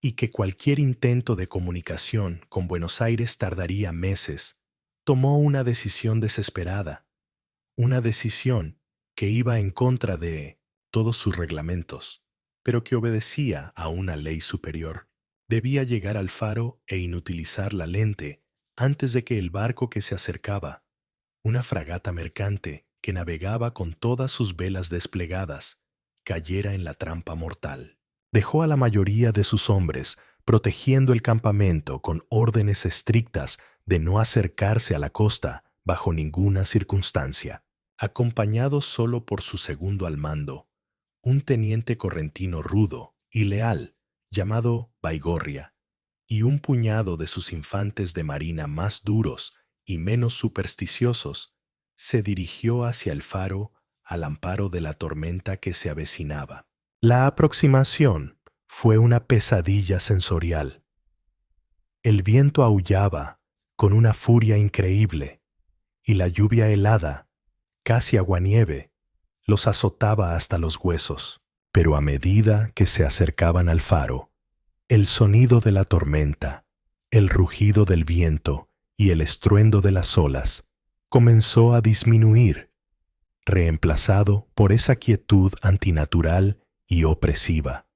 y que cualquier intento de comunicación con Buenos Aires tardaría meses, tomó una decisión desesperada, una decisión que iba en contra de todos sus reglamentos, pero que obedecía a una ley superior. Debía llegar al faro e inutilizar la lente antes de que el barco que se acercaba, una fragata mercante que navegaba con todas sus velas desplegadas, cayera en la trampa mortal. Dejó a la mayoría de sus hombres protegiendo el campamento con órdenes estrictas de no acercarse a la costa bajo ninguna circunstancia. Acompañado solo por su segundo al mando, un teniente correntino rudo y leal, llamado Baigorria, y un puñado de sus infantes de marina más duros y menos supersticiosos, se dirigió hacia el faro al amparo de la tormenta que se avecinaba. La aproximación fue una pesadilla sensorial. El viento aullaba con una furia increíble, y la lluvia helada, casi aguanieve, los azotaba hasta los huesos. Pero a medida que se acercaban al faro, el sonido de la tormenta, el rugido del viento y el estruendo de las olas comenzó a disminuir, reemplazado por esa quietud antinatural y opresiva.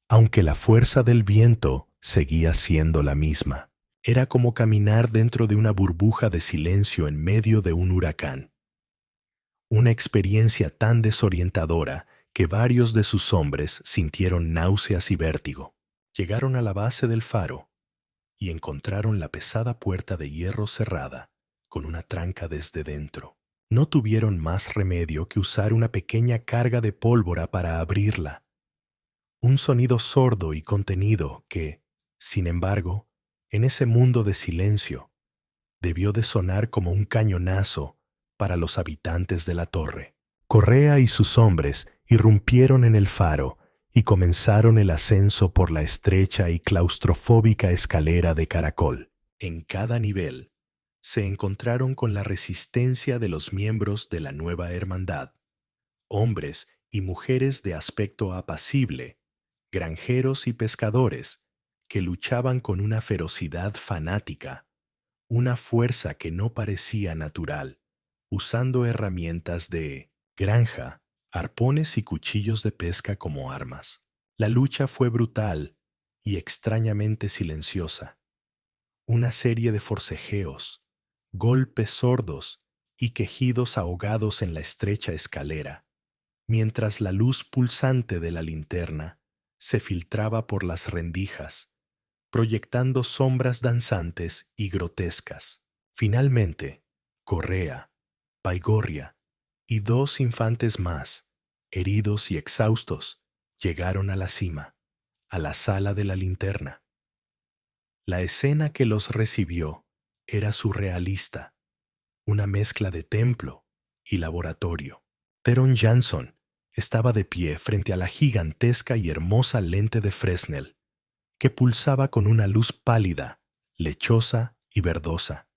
Aunque la fuerza del viento seguía siendo la misma, era como caminar dentro de una burbuja de silencio en medio de un huracán. Una experiencia tan desorientadora que varios de sus hombres sintieron náuseas y vértigo. Llegaron a la base del faro y encontraron la pesada puerta de hierro cerrada, con una tranca desde dentro. No tuvieron más remedio que usar una pequeña carga de pólvora para abrirla. Un sonido sordo y contenido que, sin embargo, en ese mundo de silencio, debió de sonar como un cañonazo para los habitantes de la torre. Correa y sus hombres irrumpieron en el faro y comenzaron el ascenso por la estrecha y claustrofóbica escalera de caracol. En cada nivel se encontraron con la resistencia de los miembros de la nueva hermandad, hombres y mujeres de aspecto apacible, granjeros y pescadores, que luchaban con una ferocidad fanática, una fuerza que no parecía natural, usando herramientas de granja, arpones y cuchillos de pesca como armas. La lucha fue brutal y extrañamente silenciosa. Una serie de forcejeos, golpes sordos y quejidos ahogados en la estrecha escalera, mientras la luz pulsante de la linterna se filtraba por las rendijas, proyectando sombras danzantes y grotescas. Finalmente, Correa, Baigorria y dos infantes más, heridos y exhaustos, llegaron a la cima, a la sala de la linterna. La escena que los recibió era surrealista, una mezcla de templo y laboratorio. Theron Johnson estaba de pie frente a la gigantesca y hermosa lente de Fresnel, que pulsaba con una luz pálida, lechosa y verdosa.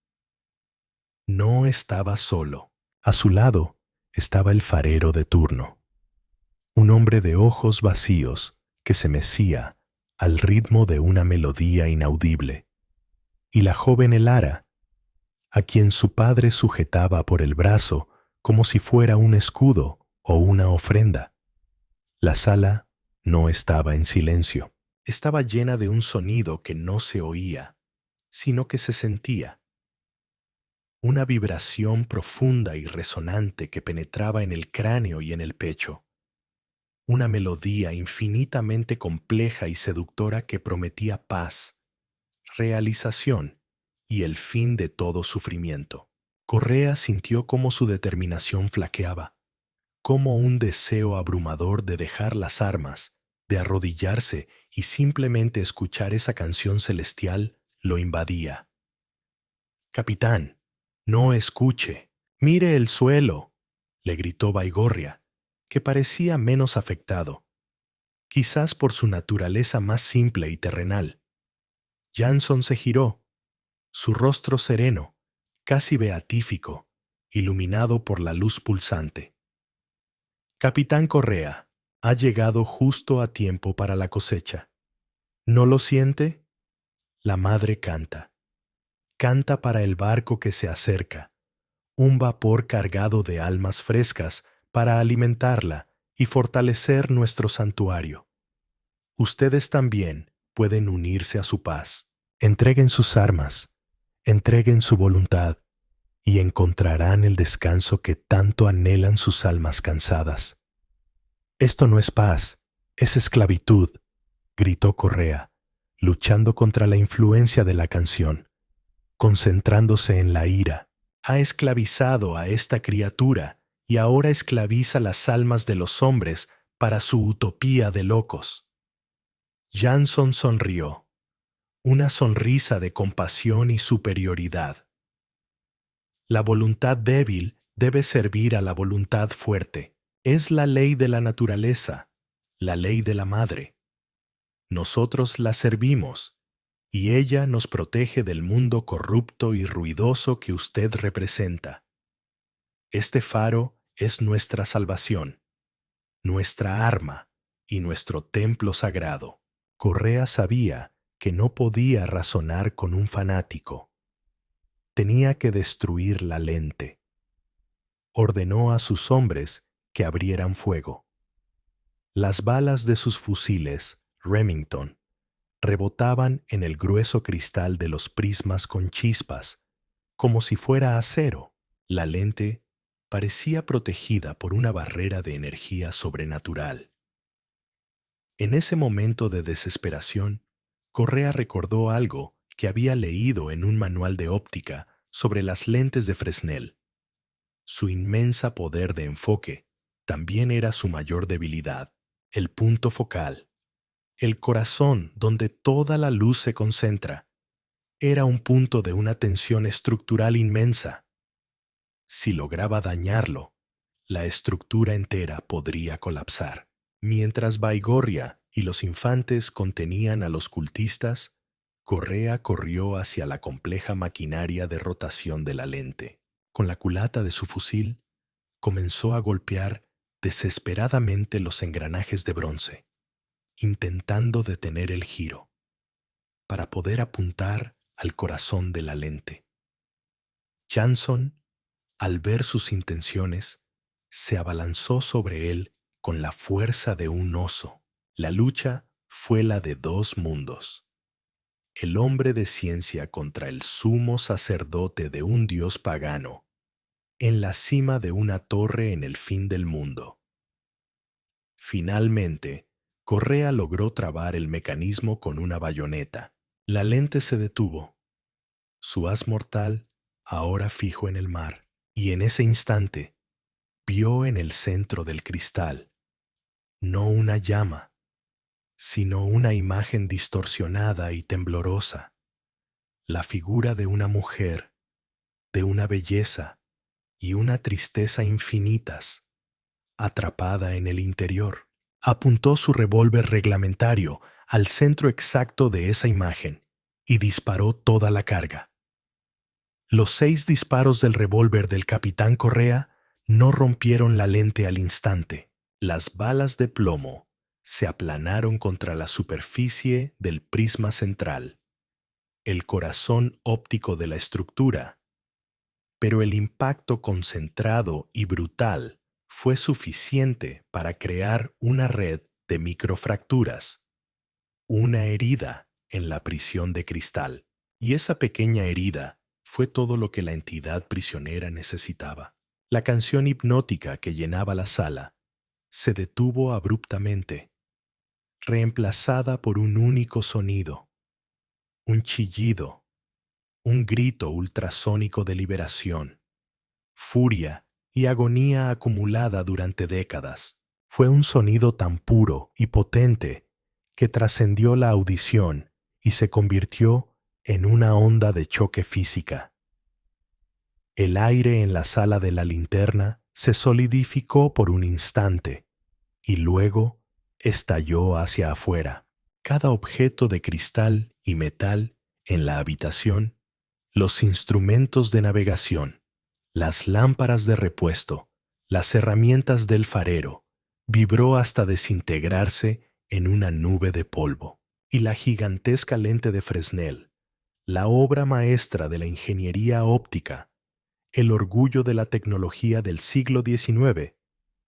No estaba solo. A su lado estaba el farero de turno, un hombre de ojos vacíos que se mecía al ritmo de una melodía inaudible, y la joven Elara, a quien su padre sujetaba por el brazo como si fuera un escudo o una ofrenda. La sala no estaba en silencio. Estaba llena de un sonido que no se oía, sino que se sentía. una vibración profunda y resonante que penetraba en el cráneo y en el pecho, una melodía infinitamente compleja y seductora que prometía paz, realización y el fin de todo sufrimiento. Correa sintió cómo su determinación flaqueaba, como un deseo abrumador de dejar las armas, de arrodillarse y simplemente escuchar esa canción celestial lo invadía. «Capitán, no escuche, mire el suelo», le gritó Baigorria, que parecía menos afectado, quizás por su naturaleza más simple y terrenal. Jansson se giró, su rostro sereno, casi beatífico, iluminado por la luz pulsante. «Capitán Correa, ha llegado justo a tiempo para la cosecha. ¿No lo siente? La madre canta. Canta para el barco que se acerca, un vapor cargado de almas frescas para alimentarla y fortalecer nuestro santuario. Ustedes también pueden unirse a su paz. Entreguen sus armas, entreguen su voluntad y encontrarán el descanso que tanto anhelan sus almas cansadas». «Esto no es paz, es esclavitud», gritó Correa, luchando contra la influencia de la canción, concentrándose en la ira. «Ha esclavizado a esta criatura y ahora esclaviza las almas de los hombres para su utopía de locos». Jansson sonrió, una sonrisa de compasión y superioridad. «La voluntad débil debe servir a la voluntad fuerte. Es la ley de la naturaleza, la ley de la madre. Nosotros la servimos, y ella nos protege del mundo corrupto y ruidoso que usted representa. Este faro es nuestra salvación, nuestra arma y nuestro templo sagrado». Correa sabía que no podía razonar con un fanático. Tenía que destruir la lente. Ordenó a sus hombres que abrieran fuego. Las balas de sus fusiles Remington rebotaban en el grueso cristal de los prismas con chispas, como si fuera acero. La lente parecía protegida por una barrera de energía sobrenatural. En ese momento de desesperación, Correa recordó algo que había leído en un manual de óptica sobre las lentes de Fresnel. Su inmensa poder de enfoque también era su mayor debilidad, el punto focal, el corazón donde toda la luz se concentra. Era un punto de una tensión estructural inmensa. Si lograba dañarlo, la estructura entera podría colapsar. Mientras Baigorria y los infantes contenían a los cultistas, Correa corrió hacia la compleja maquinaria de rotación de la lente. Con la culata de su fusil, comenzó a golpear desesperadamente los engranajes de bronce, intentando detener el giro, para poder apuntar al corazón de la lente. Jansson, al ver sus intenciones, se abalanzó sobre él con la fuerza de un oso. La lucha fue la de dos mundos: el hombre de ciencia contra el sumo sacerdote de un dios pagano, en la cima de una torre en el fin del mundo. Finalmente, Correa logró trabar el mecanismo con una bayoneta. La lente se detuvo, su haz mortal ahora fijo en el mar, y en ese instante vio en el centro del cristal no una llama, sino una imagen distorsionada y temblorosa, la figura de una mujer, de una belleza y una tristeza infinitas, atrapada en el interior. Apuntó su revólver reglamentario al centro exacto de esa imagen y disparó toda la carga. Los 6 disparos del revólver del capitán Correa no rompieron la lente al instante. Las balas de plomo se aplanaron contra la superficie del prisma central, el corazón óptico de la estructura, pero el impacto concentrado y brutal fue suficiente para crear una red de microfracturas, una herida en la prisión de cristal. Y esa pequeña herida fue todo lo que la entidad prisionera necesitaba. La canción hipnótica que llenaba la sala se detuvo abruptamente, reemplazada por un único sonido, un chillido, un grito ultrasónico de liberación, furia y agonía acumulada durante décadas. Fue un sonido tan puro y potente que trascendió la audición y se convirtió en una onda de choque física. El aire en la sala de la linterna se solidificó por un instante y luego estalló hacia afuera. Cada objeto de cristal y metal en la habitación, los instrumentos de navegación, las lámparas de repuesto, las herramientas del farero, vibró hasta desintegrarse en una nube de polvo. Y la gigantesca lente de Fresnel, la obra maestra de la ingeniería óptica, el orgullo de la tecnología del siglo XIX,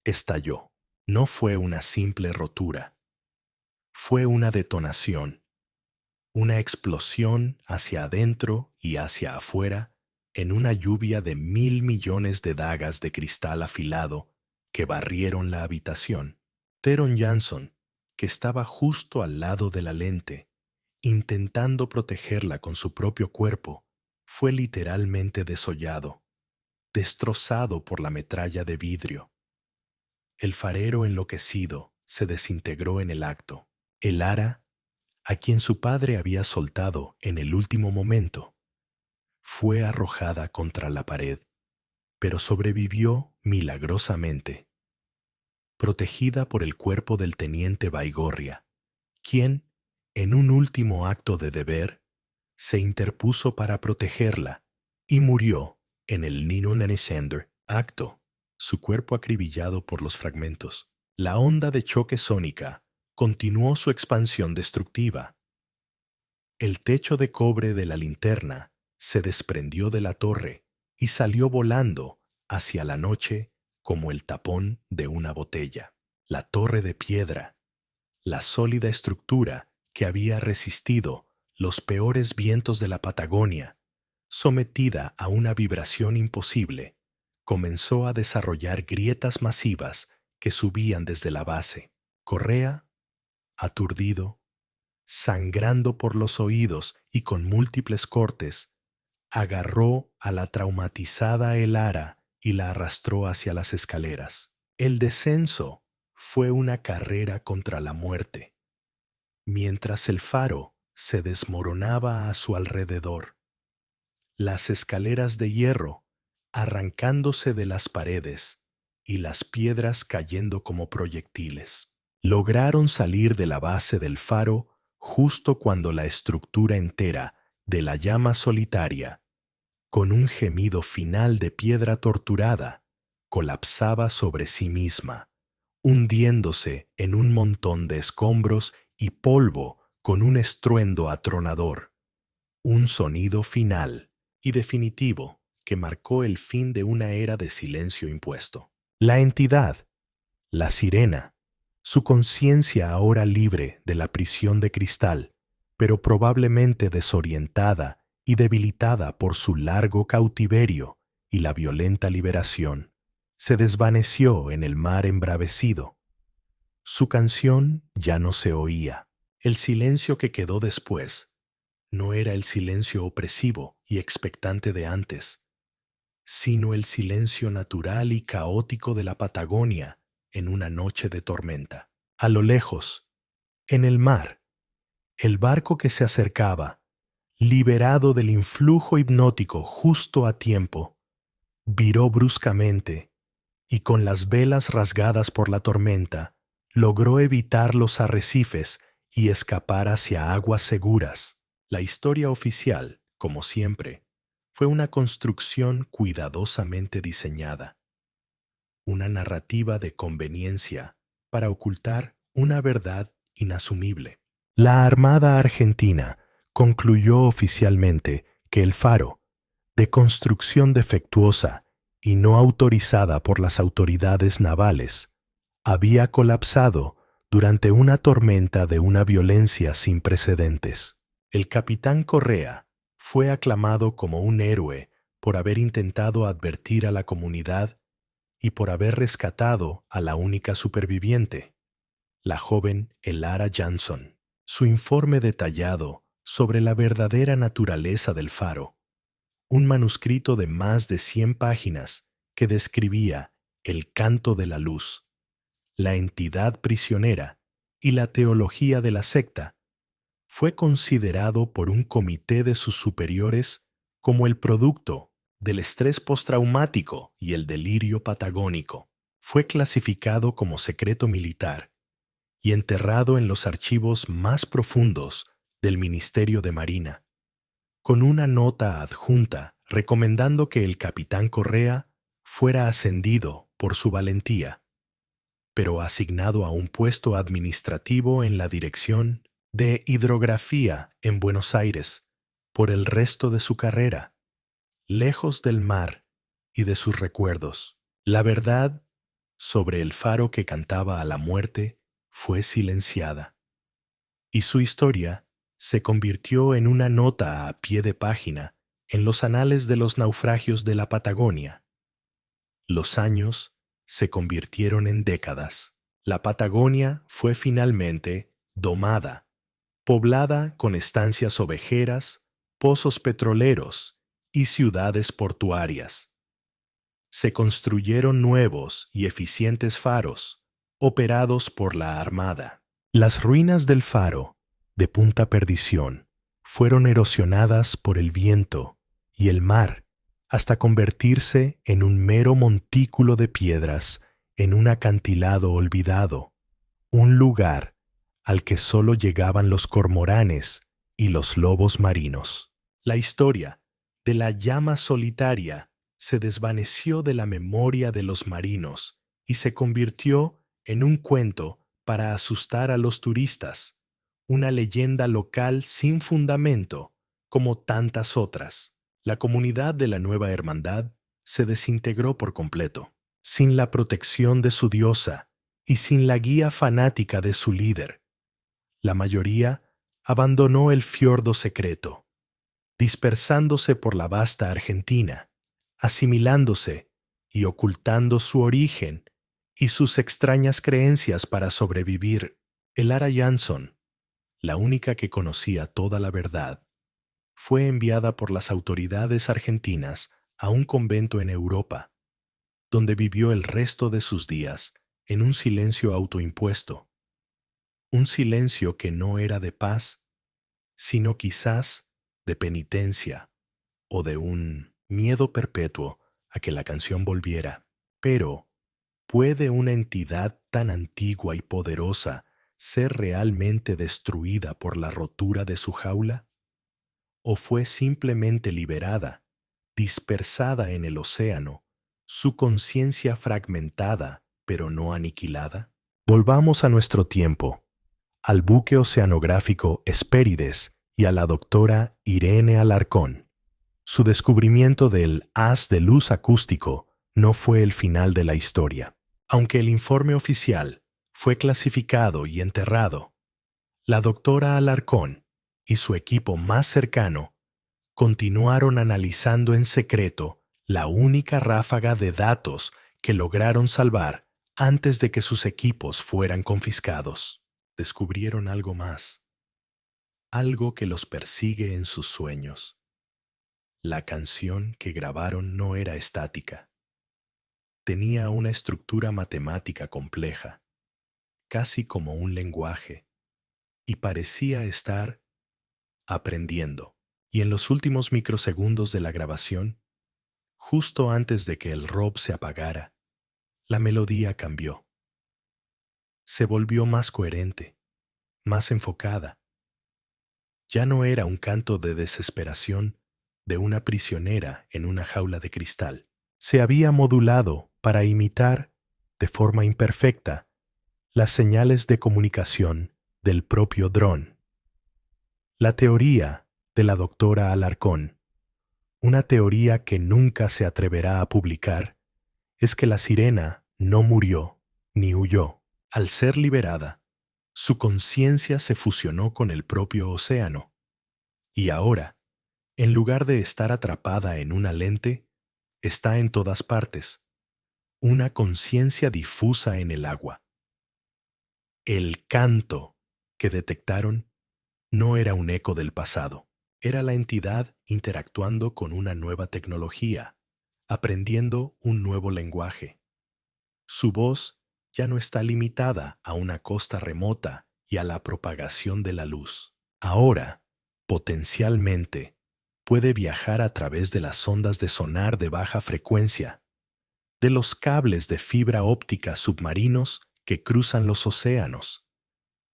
estalló. No fue una simple rotura, fue una detonación, una explosión hacia adentro y hacia afuera en una lluvia de 1.000 millones de dagas de cristal afilado que barrieron la habitación. Theron Johnson, que estaba justo al lado de la lente, intentando protegerla con su propio cuerpo, fue literalmente desollado, destrozado por la metralla de vidrio. El farero enloquecido se desintegró en el acto. El ara, a quien su padre había soltado en el último momento, fue arrojada contra la pared, pero sobrevivió milagrosamente, protegida por el cuerpo del teniente Baigorria, quien, en un último acto de deber, se interpuso para protegerla y murió en el Nino Nanisender acto, su cuerpo acribillado por los fragmentos. La onda de choque sónica continuó su expansión destructiva. El techo de cobre de la linterna se desprendió de la torre y salió volando hacia la noche como el tapón de una botella. La torre de piedra, la sólida estructura que había resistido los peores vientos de la Patagonia, sometida a una vibración imposible, comenzó a desarrollar grietas masivas que subían desde la base. Correa, aturdido, sangrando por los oídos y con múltiples cortes, agarró a la traumatizada Elara y la arrastró hacia las escaleras. El descenso fue una carrera contra la muerte, mientras el faro se desmoronaba a su alrededor. Las escaleras de hierro arrancándose de las paredes y las piedras cayendo como proyectiles. Lograron salir de la base del faro justo cuando la estructura entera de la llama solitaria, con un gemido final de piedra torturada, colapsaba sobre sí misma, hundiéndose en un montón de escombros y polvo con un estruendo atronador, un sonido final y definitivo que marcó el fin de una era de silencio impuesto. La entidad, la sirena, su conciencia ahora libre de la prisión de cristal, pero probablemente desorientada y debilitada por su largo cautiverio y la violenta liberación, se desvaneció en el mar embravecido. Su canción ya no se oía. El silencio que quedó después no era el silencio opresivo y expectante de antes, sino el silencio natural y caótico de la Patagonia en una noche de tormenta. A lo lejos, en el mar, el barco que se acercaba, liberado del influjo hipnótico justo a tiempo, viró bruscamente y con las velas rasgadas por la tormenta, logró evitar los arrecifes y escapar hacia aguas seguras. La historia oficial, como siempre, fue una construcción cuidadosamente diseñada, una narrativa de conveniencia para ocultar una verdad inasumible. La Armada Argentina concluyó oficialmente que el faro, de construcción defectuosa y no autorizada por las autoridades navales, había colapsado durante una tormenta de una violencia sin precedentes. El capitán Correa Fue aclamado como un héroe por haber intentado advertir a la comunidad y por haber rescatado a la única superviviente, la joven Elara Jansson. Su informe detallado sobre la verdadera naturaleza del faro, un manuscrito de más de 100 páginas que describía el canto de la luz, la entidad prisionera y la teología de la secta, fue considerado por un comité de sus superiores como el producto del estrés postraumático y el delirio patagónico. Fue clasificado como secreto militar y enterrado en los archivos más profundos del Ministerio de Marina, con una nota adjunta recomendando que el capitán Correa fuera ascendido por su valentía, pero asignado a un puesto administrativo en la dirección de hidrografía en Buenos Aires por el resto de su carrera, lejos del mar y de sus recuerdos. La verdad sobre el faro que cantaba a la muerte fue silenciada, y su historia se convirtió en una nota a pie de página en los anales de los naufragios de la Patagonia. Los años se convirtieron en décadas. La Patagonia fue finalmente domada, poblada con estancias ovejeras, pozos petroleros y ciudades portuarias. Se construyeron nuevos y eficientes faros, operados por la Armada. Las ruinas del faro de Punta Perdición fueron erosionadas por el viento y el mar hasta convertirse en un mero montículo de piedras en un acantilado olvidado, un lugar al que solo llegaban los cormoranes y los lobos marinos. La historia de la llama solitaria se desvaneció de la memoria de los marinos y se convirtió en un cuento para asustar a los turistas, una leyenda local sin fundamento, como tantas otras. La comunidad de la nueva hermandad se desintegró por completo, sin la protección de su diosa y sin la guía fanática de su líder. La mayoría abandonó el fiordo secreto, dispersándose por la vasta Argentina, asimilándose y ocultando su origen y sus extrañas creencias para sobrevivir. Elara Jansson, la única que conocía toda la verdad, fue enviada por las autoridades argentinas a un convento en Europa, donde vivió el resto de sus días en un silencio autoimpuesto, un silencio que no era de paz, sino quizás de penitencia o de un miedo perpetuo a que la canción volviera. Pero, ¿puede una entidad tan antigua y poderosa ser realmente destruida por la rotura de su jaula? ¿O fue simplemente liberada, dispersada en el océano, su conciencia fragmentada, pero no aniquilada? Volvamos a nuestro tiempo, al buque oceanográfico Hespérides y a la doctora Irene Alarcón. Su descubrimiento del haz de luz acústico no fue el final de la historia. Aunque el informe oficial fue clasificado y enterrado, la doctora Alarcón y su equipo más cercano continuaron analizando en secreto la única ráfaga de datos que lograron salvar antes de que sus equipos fueran confiscados. Descubrieron algo más, algo que los persigue en sus sueños. La canción que grabaron no era estática. Tenía una estructura matemática compleja, casi como un lenguaje, y parecía estar aprendiendo. Y en los últimos microsegundos de la grabación, justo antes de que el rob se apagara, la melodía cambió. Se volvió más coherente, más enfocada. Ya no era un canto de desesperación de una prisionera en una jaula de cristal. Se había modulado para imitar, de forma imperfecta, las señales de comunicación del propio dron. La teoría de la doctora Alarcón, una teoría que nunca se atreverá a publicar, es que la sirena no murió ni huyó. Al ser liberada, su conciencia se fusionó con el propio océano, y ahora En lugar de estar atrapada en una lente, está en todas partes, una conciencia difusa en el agua. El canto que detectaron no era un eco del pasado, era la entidad interactuando con una nueva tecnología, aprendiendo un nuevo lenguaje. Su voz ya no está limitada a una costa remota y a la propagación de la luz. Ahora, potencialmente, puede viajar a través de las ondas de sonar de baja frecuencia, de los cables de fibra óptica submarinos que cruzan los océanos,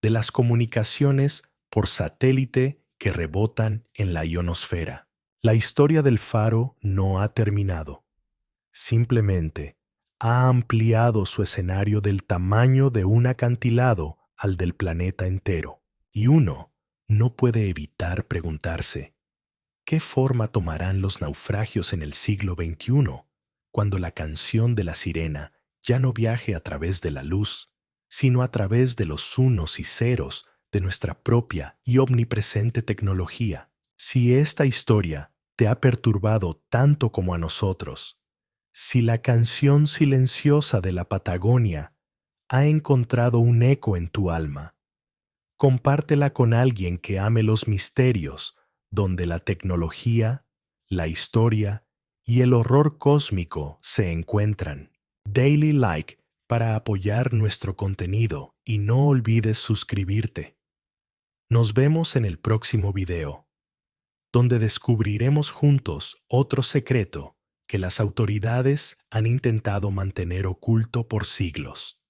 de las comunicaciones por satélite que rebotan en la ionosfera. La historia del faro no ha terminado. Simplemente ha ampliado su escenario del tamaño de un acantilado al del planeta entero. Y uno no puede evitar preguntarse, ¿qué forma tomarán los naufragios en el siglo XXI, cuando la canción de la sirena ya no viaje a través de la luz, sino a través de los unos y ceros de nuestra propia y omnipresente tecnología? Si esta historia te ha perturbado tanto como a nosotros, si la canción silenciosa de la Patagonia ha encontrado un eco en tu alma, compártela con alguien que ame los misterios donde la tecnología, la historia y el horror cósmico se encuentran. Daily Like para apoyar nuestro contenido y no olvides suscribirte. Nos vemos en el próximo video, donde descubriremos juntos otro secreto que las autoridades han intentado mantener oculto por siglos.